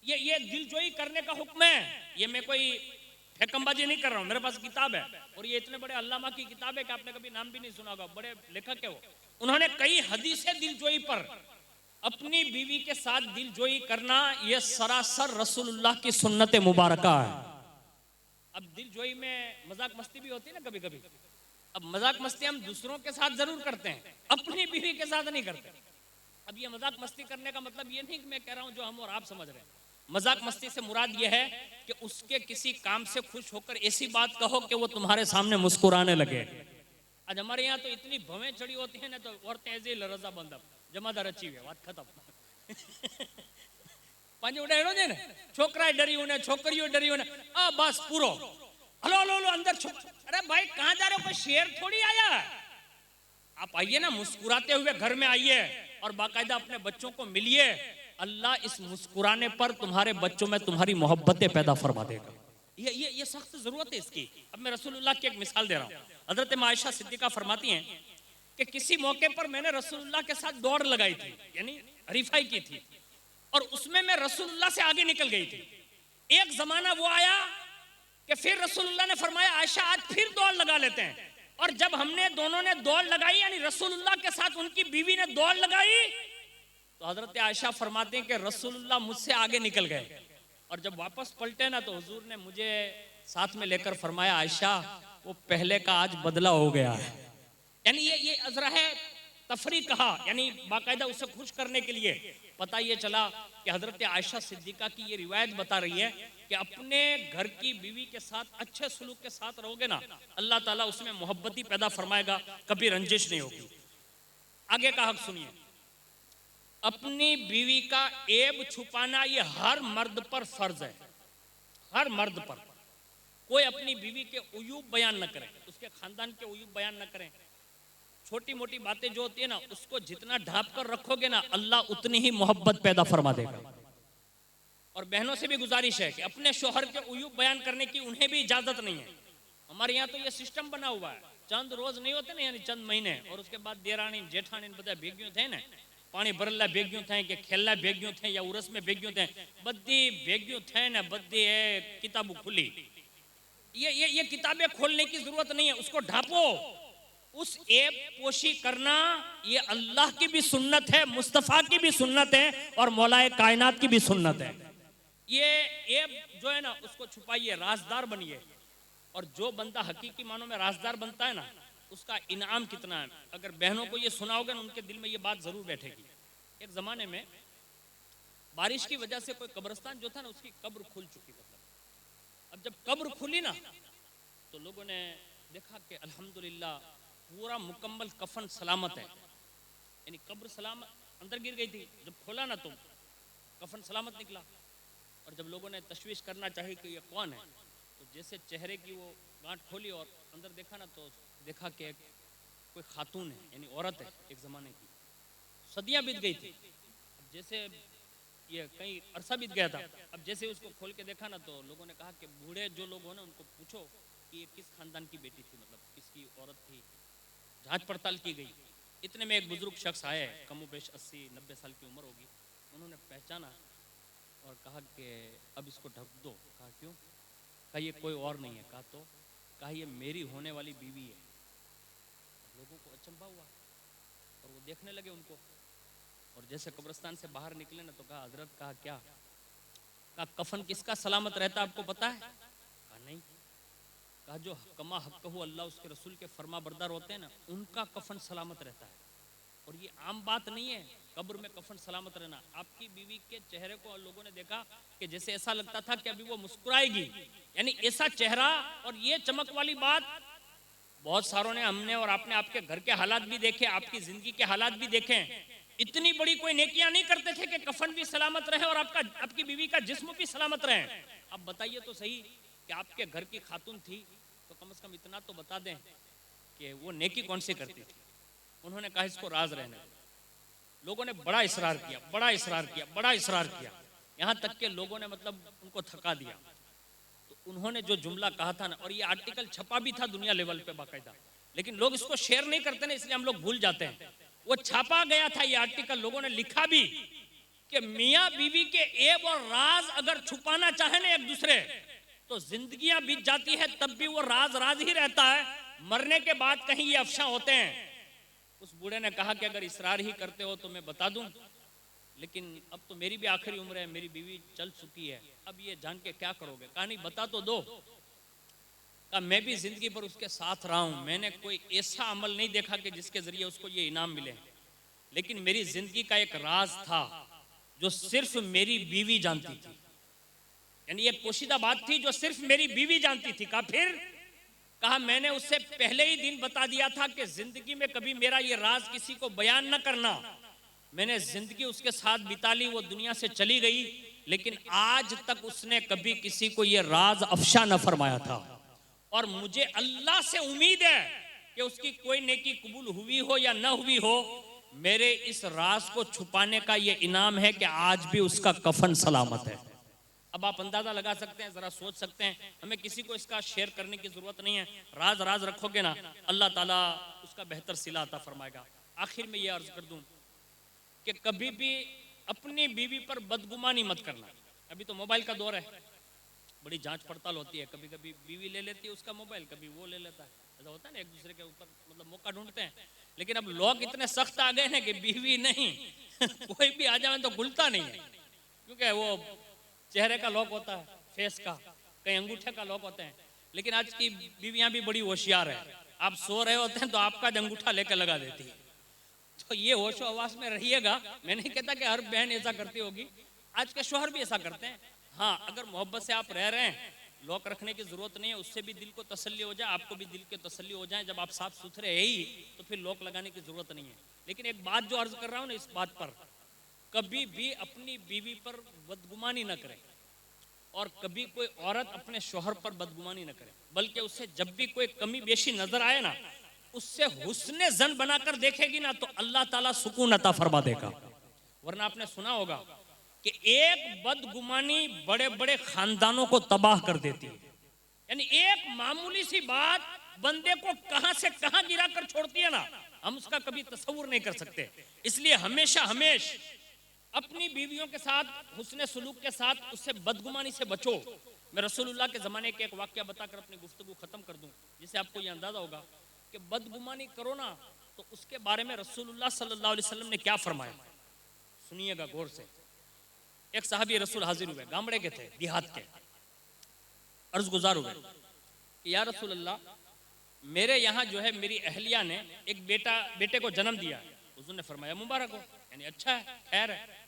ये दिलजोई करने का हुक्म है। ये मैं कोई फेकमबाजी नहीं कर रहा हूँ, मेरे पास किताब है, और ये इतने बड़े अल्लामा की किताब है कि आपने कभी नाम भी नहीं सुना होगा, बड़े लेखक है वो। उन्होंने कई हदीसें दिलजोई पर, अपनी बीवी के साथ दिलजोई करना ये सरासर रसूलुल्लाह की सुन्नत मुबारका है। अब दिलजोई में मजाक मस्ती भी होती है ना कभी कभी। अब मजाक मस्ती हम दूसरों के साथ जरूर करते हैं, अपनी बीवी के साथ नहीं करते। अब ये मजाक मस्ती करने का मतलब ये नहीं कि मैं कह रहा हूँ जो हम और आप समझ रहे हैं। मजाक मस्ती से मुराद ये है कि उसके किसी काम से खुश होकर ऐसी बात कहो कि वो तुम्हारे सामने मुस्कुराने लगे। आज हमारे यहाँ तो इतनी भवें चढ़ी होती है ना, तो औरतें ऐसे ही रजा बंद जमादार अची हुए बात खत्म। पांच उड़े ने छोकरा डरी होने छोकरियों डरी होने बस पूरो हलो हलो हलो अंदर। अरे भाई कहाँ जा रहे हो, कोई शेर थोड़ी आया। आप आइए ना, मुस्कुराते हुए घर में आइए और बाकायदा अपने बच्चों को मिलिए। अल्लाह इस मुस्कुराने पर तुम्हारे बच्चों में तुम्हारी मोहब्बतें पैदा फरमा देगा। ये सख्त जरूरत है इसकी। अब मैं रसूलुल्लाह की एक मिसाल दे रहा हूँ। हजरत आयशा सिद्दीका फरमाती हैं कि किसी मौके पर मैंने रसूलुल्लाह के साथ दौड़ लगाई थी, यानी हरीफाई की थी, और उसमें मैं रसूलुल्लाह से आगे निकल गई थी। एक जमाना वो आया कि फिर रसूलुल्लाह ने फरमाया आयशा आज फिर दौड़ लगा लेते हैं, और जब हमने दोनों ने दौड़ लगाई, यानी रसूलुल्लाह के साथ उनकी बीवी ने दौड़ लगाई, तो हजरत आयशा फरमाते हैं कि रसूलुल्लाह मुझसे आगे निकल गए, और जब वापस पलटे ना तो हुजूर ने मुझे साथ में लेकर फरमाया आयशा वो पहले का आज बदला हो गया है। यानी ये अजरा है तफरी कहा, यानी बाकायदा उसे खुश करने के लिए। पता ये चला कि हजरत आयशा सिद्दीका की ये रिवायत बता रही है कि अपने घर की बीवी के साथ अच्छे सलूक के साथ रहोगे ना, अल्लाह ताला उसमें मोहब्बती पैदा फरमाएगा, कभी रंजिश नहीं होगी। आगे का हक सुनिए, अपनी बीवी का ऐब छुपाना ये हर मर्द पर फर्ज है। हर मर्द पर कोई अपनी बीवी के उयूब बयान न करे, उसके खानदान के उयूब बयान न करें, छोटी मोटी बातें जो होती है ना, उसको जितना ढांप कर रखोगे ना, अल्लाह उतनी ही मोहब्बत पैदा फरमा देगा। और बहनों से भी गुजारिश है कि अपने शोहर के उयूब बयान करने की उन्हें भी इजाजत नहीं है। हमारे यहाँ तो ये सिस्टम बना हुआ है, चंद रोज नहीं होते ना, यानी चंद महीने, और उसके बाद देरानी जेठानी બધા ભેગ્યું થાય ને, પાણી ભરેલા ભેગ્યું થાય કે ખેલા ભેગ્યું થાય या उरस में ભેગ્યું થાય, બધી ભેગ્યું થાય ને બધી એ કિતાબો ખુલી। ये किताबें खोलने की जरूरत नहीं है, उसको ढांपो। उस ऐप पोशी करना ये अल्लाह की भी सुन्नत है, मुस्तफ़ा की भी सुन्नत है, और मौलाए कायनात की भी सुन्नत है। ये ऐप जो है ना, उसको छुपाइए, राजदार बनिए। और जो बंदा हकीकी मानों में राजदार बनता है ना, उसका इनाम कितना है। अगर बहनों को ये सुनाओगे ना, उनके दिल में ये बात जरूर बैठेगी। एक जमाने में बारिश की वजह से कोई कब्रिस्तान जो था ना, उसकी कब्र खुल चुकी। अब जब कब्र खुली ना, तो लोगों ने देखा कि अल्हम्दुलिल्लाह पूरा मुकम्मल कफन सलामत है, यानी कब्र सलामत, अंदर गिर गई थी। जब खोला ना तो कफन सलामत निकला। और जब लोगों ने तशवीश करना चाहिए कि ये कौन है, तो जैसे चेहरे की वो गांठ खोली और अंदर देखा ना, तो देखा कि कोई खातून है, यानी औरत है, एक ज़माने की, सदियां बीत गई थी। अब जैसे ये कहीं अरसा बीत गया था। अब जैसे उसको खोल के देखा ना, तो लोगों ने कहा कि बूढ़े जो लोग हो ना, उनको पूछो कि ये किस खानदान की बेटी थी, मतलब किसकी औरत थी। जांच पड़ताल की गई। इतने में एक बुजुर्ग शख्स आए, कमोबेश 80-90 साल की उम्र होगी। उन्होंने पहचाना और कहा कि अब इसको ढक दो। कहा क्यों? कहा ये कोई और नहीं है। कहा तो? कहा ये मेरी होने वाली बीवी है। लोगों को अचंभा हुआ और वो देखने लगे उनको। और जैसे कब्रिस्तान से बाहर निकले ना, तो कहा हजरत, कहा क्या? कहा कफन किसका सलामत रहता है आपको पता है? कहा नहीं। कहा जो कमा हक हो अल्लाह उसके रसूल के फरमा बरदार होते हैं ना, उनका कफन सलामत रहता है। और ये आम बात नहीं है कब्र में कफन सलामत रहना। आपकी बीवी के चेहरे को लोगों ने देखा कि जैसे ऐसा लगता था कि अभी वो मुस्कुराएगी, यानी ऐसा चेहरा और ये चमक वाली बात बहुत सारों ने, हमने और आपने आपके घर के हालात भी देखे, आपकी जिंदगी के हालात भी देखे। इतनी बड़ी कोई नेकियां नहीं करते थे कि कफन भी सलामत रहे और आपकी बीवी का जिस्म भी सलामत रहे। अब बताइए तो सही कि आपके घर की खातून थी, तो कम से कम इतना तो बता दें कि वो नेकी कौन सी करती थी। उन्होंने कहा इसको राज रहने दो। लोगों ने बड़ा इसरार किया, बड़ा इसरार किया, बड़ा इसरार किया, यहाँ तक के लोगों ने मतलब उनको थका दिया। तो उन्होंने जो जुमला कहा था ना, और ये आर्टिकल छपा भी था दुनिया लेवल पे बाकायदा, लेकिन लोग इसको शेयर नहीं करते ना, इसलिए हम लोग भूल जाते हैं। वो छापा गया था ये आर्टिकल, लोगों ने लिखा भी कि मियाँ बीवी के ऐब और राज अगर छुपाना चाहे ना एक दूसरे, तो जिंदगियां बीत जाती है तब भी वो राज राज ही रहता है, मरने के बाद कहीं ये अफशा होते हैं। उस बूढ़े ने कहा कि अगर इसरार ही करते हो तो मैं बता दूं, लेकिन अब तो मेरी भी आखिरी उम्र है, मेरी बीवी चल चुकी है, अब ये जान के क्या करोगे? कहा नहीं बता तो दो। कहा मैं भी जिंदगी पर उसके साथ रहा हूं, मैंने कोई ऐसा अमल नहीं देखा कि जिसके जरिए उसको ये इनाम मिले, लेकिन मेरी जिंदगी का एक राज था जो सिर्फ मेरी बीवी जानती थी, यानी एक पोशीदा बात थी जो सिर्फ मेरी बीवी जानती थी। कहा फिर? कहा मैंने उससे पहले ही दिन बता दिया था कि जिंदगी में कभी मेरा ये राज किसी को बयान न करना। मैंने जिंदगी उसके साथ बिता ली, वो दुनिया से चली गई, लेकिन आज तक उसने कभी किसी को ये राज अफशा न फरमाया था। और मुझे अल्लाह से उम्मीद है कि उसकी कोई नेकी कबूल हुई हो या न हुई हो, मेरे इस राज को छुपाने का ये इनाम है कि आज भी उसका कफन सलामत है। अब आप अंदाजा लगा सकते हैं, जरा सोच सकते हैं, हमें किसी को इसका शेयर करने की जरूरत नहीं है। राज राज रखोगे ना, अल्लाह ताला उसका बेहतर सिला अता फरमाएगा। आखिर में ये अर्ज कर दूं कि कभी भी अपनी बीवी पर बदगुमानी मत करना। अभी तो मोबाइल का दौर है, बड़ी जांच पड़ताल होती है, कभी कभी बीवी ले लेती है उसका मोबाइल, कभी वो ले लेता है, ऐसा होता है ना, एक दूसरे के ऊपर मतलब मौका ढूंढते हैं। लेकिन अब लोग इतने सख्त आ गए हैं कि बीवी नहीं कोई भी आ जाए तो खुलता नहीं है, क्योंकि वो चेहरे का लॉक होता है, फेस का, कहीं अंगूठे का लॉक होते हैं। लेकिन आज की बीवियां भी बड़ी होशियार है, आप सो रहे होते हैं तो आपका अंगूठा लेकर लगा देती है। तो ये होशो हवास में रहिएगा। मैं नहीं कहता कि हर बहन ऐसा करती होगी, आज के शोहर भी ऐसा करते हैं। हाँ, अगर मोहब्बत से आप रह रहे हैं, लॉक रखने की जरूरत नहीं है, उससे भी दिल को तसल्ली हो जाए, आपको भी दिल की तसल्ली हो जाए। जब आप साफ सुथरे है ही तो फिर लॉक लगाने की जरूरत नहीं है। लेकिन एक बात जो अर्ज कर रहा हूँ ना, इस बात पर कभी भी अपनी बीवी पर बदगुमानी न करें, और कभी कोई औरत अपने शोहर पर बदगुमानी न करे, बल्कि उसे जब भी कोई कमी बेशी नजर आए ना, उससे हुस्ने जन बनाकर देखेगी ना तो अल्लाह ताला सुकून अता फरमा देगा। वरना आपने सुना होगा कि एक बदगुमानी बड़े बड़े खानदानों को तबाह कर देती है। यानी एक मामूली सी बात बंदे को कहां से कहां गिरा कर छोड़ती है ना, हम उसका कभी तस्वुर नहीं कर सकते। इसलिए हमेशा अपनी बीवियों के साथ हुस्ने सुलूक के साथ उससे बदगुमानी से बचो। मैं रसूलुल्लाह के ज़माने के एक वाक़या बताकर अपनी गुफ्तगू ख़त्म कर दूं, जिससे आपको ये अंदाज़ा होगा कि बदगुमानी करो ना तो उसके बारे में रसूलुल्लाह सल्लल्लाहु अलैहि वसल्लम ने क्या फरमाया। सुनिएगा गौर से। एक साहबी रसूल हाजिर हुए, गामड़े के थे, देहात के, अर्ज गुजार हुए कि या रसूलल्लाह, मेरे यहाँ जो है मेरी अहलिया ने एक बेटे को जन्म दिया है। हुज़ूर ने फरमाया मुबारक हो, यानी अच्छा है, खैर है।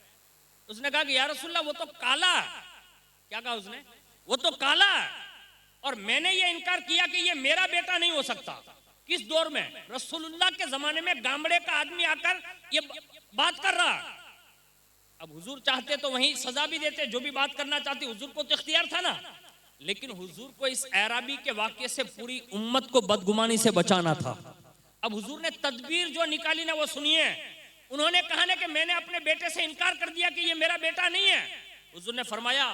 उसने कहा कि या रसूलल्लाह वो तो काला है। क्या कहा उसने? वो तो काला है और मैंने ये इनकार किया कि ये मेरा बेटा नहीं हो सकता। किस दौर में? रसूलुल्लाह के जमाने में गामड़े का आदमी आकर ये बात कर रहा। अब हुजूर चाहते तो वहीं सजा भी देते, जो भी बात करना चाहते, हुजूर को तो इख्तियार था ना। लेकिन हुजूर को इस एराबी के वाक़ये से पूरी उम्मत को बदगुमानी से बचाना था। अब हुजूर ने तदबीर जो निकाली ना वो सुनिए। उन्होंने कहा ना कि मैंने अपने बेटे से इनकार कर दिया कि ये मेरा बेटा नहीं है। हुजूर ने फरमाया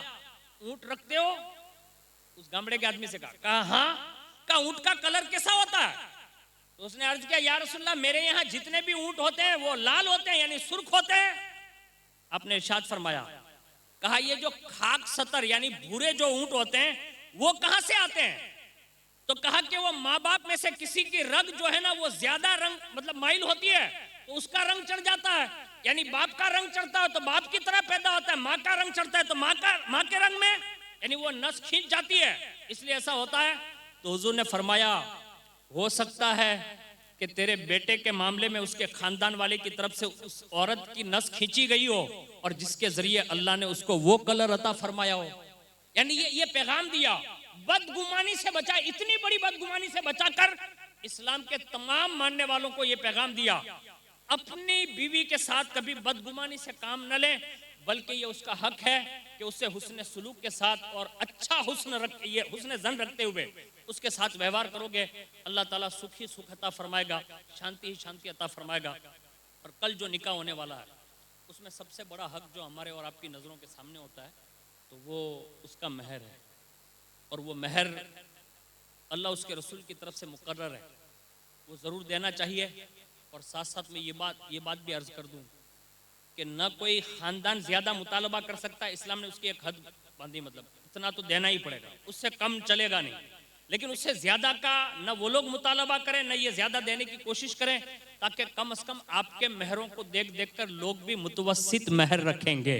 ऊंट रखते हो? उस गामड़े के आदमी से कहा हाँ। कहा ऊंट का कलर कैसा होता है? तो उसने अर्ज किया या रसूलल्लाह, मेरे यहाँ जितने भी ऊंट होते हैं वो लाल होते हैं, यानी सुर्ख होते हैं। आपने इरशाद फरमाया, कहा ये जो खाक सतर यानी भूरे जो ऊंट होते हैं वो कहां से आते हैं? तो कहा कि वो माँ बाप में से किसी की रग जो है ना वो ज्यादा रंग मतलब माइल होती है तो उसका रंग चढ़ जाता है, यानी बाप का रंग चढ़ता है तो बाप की तरह पैदा होता है, माँ का रंग चढ़ता है तो माँ के रंग में, यानी वो नस खींच जाती है, इसलिए ऐसा होता है। तो हुजूर ने फरमाया हो सकता है कि तेरे बेटे के मामले में उसके खानदान वाले की तरफ से उस औरत की नस खींची गई हो और जिसके जरिए अल्लाह ने उसको वो कलर अता फरमाया हो। यानी ये पैगाम दिया, बदगुमानी से बचा, इतनी बड़ी बदगुमानी से बचाकर इस्लाम के तमाम मानने वालों को ये पैगाम दिया, अपनी बीवी के साथ कभी बदगुमानी से काम न लें, बल्कि ये उसका हक है कि उससे हुस्ने सुलूक के साथ और अच्छा हुस्ने जन रखते हुए उसके साथ व्यवहार करोगे, अल्लाह ताला सुख ही सुख अता फरमाएगा, शांति ही शांति अता फरमाएगा। और कल जो निकाह होने वाला है उसमें सबसे बड़ा हक जो हमारे और आपकी नज़रों के सामने होता है तो वो उसका महर है। और वो महर अल्लाह उसके रसूल की तरफ से मुकर्रर है, वो ज़रूर देना चाहिए। और साथ साथ में ये बात भी अर्ज कर दूं कि न कोई ख़ानदान ज़्यादा मुतालबा कर सकता है, इस्लाम ने उसकी एक हद बांधी, मतलब इतना तो देना ही पड़ेगा, उससे कम चलेगा नहीं। लेकिन उससे ज़्यादा का न वो लोग मुतालबा करें न ये ज़्यादा देने की कोशिश करें, ताकि कम से कम आपके महरों को देख कर लोग भी मुतवस्सित महर रखेंगे।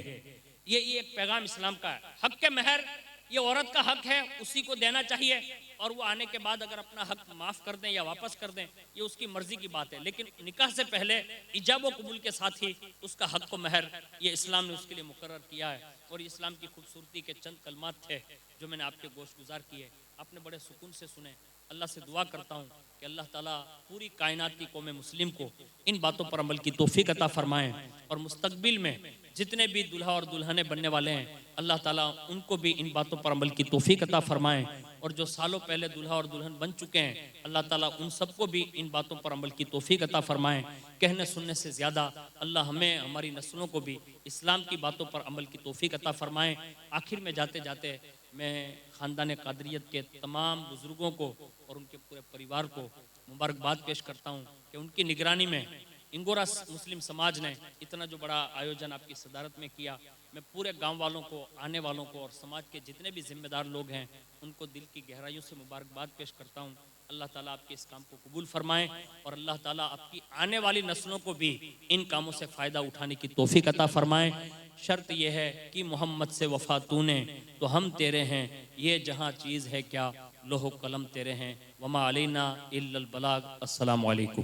ये एक पैगाम इस्लाम का है। हक के महर ये औरत का हक है, उसी को देना चाहिए। और वो आने के बाद अगर अपना हक माफ़ कर दें या वापस कर दें ये उसकी मर्जी की बात है, लेकिन निकाह से पहले इजाब व कबूल के साथ ही उसका हक व महर ये इस्लाम ने उसके लिए मुकर्रर किया है। और इस्लाम की खूबसूरती के चंद कलमात थे जो मैंने आपके गोश गुजार किए, आपने बड़े सुकून से सुने। अल्लाह से दुआ करता हूँ कि अल्लाह ताला पूरी कायनात की कौम मुस्लिम को इन बातों पर अमल की तौफीक अता फरमाएं और मुस्तकबिल में जितने भी दुल्हा और दुल्हने बनने वाले हैं अल्लाह ताला उनको भी इन बातों पर अमल की तौफीक अता फरमाएं। और जो सालों पहले दुल्हा और दुल्हन बन चुके हैं अल्लाह ताला उन सबको भी इन बातों पर अमल की तौफीक अता फरमाएं। कहने सुनने से ज़्यादा अल्लाह हमें हमारी नस्लों को भी इस्लाम की बातों पर अमल की तौफीक अता फरमाएं। आखिर में जाते जाते मैं ख़ानदान कादरियत के तमाम बुज़ुर्गों को और उनके पूरे परिवार को मुबारकबाद पेश करता हूँ कि उनकी निगरानी में इंगोरा मुस्लिम समाज ने इतना जो बड़ा आयोजन आपकी सदारत में किया। मैं पूरे गांव वालों को, आने वालों को और समाज के जितने भी जिम्मेदार लोग हैं उनको दिल की गहराइयों से मुबारकबाद पेश करता हूँ। अल्लाह ताला आपके इस काम को कबूल फरमाएं और अल्लाह ताला आपकी आने वाली नस्लों को भी इन कामों से फ़ायदा उठाने की तौफीक अता फरमाएं। शर्त यह है कि मोहम्मद से वफ़ा तूने तो हम तेरे हैं, ये जहाँ चीज़ है क्या लोहो कलम तेरे हैं, वमा अलैना इल्लल बलाग। अस्सलामु अलैकुम।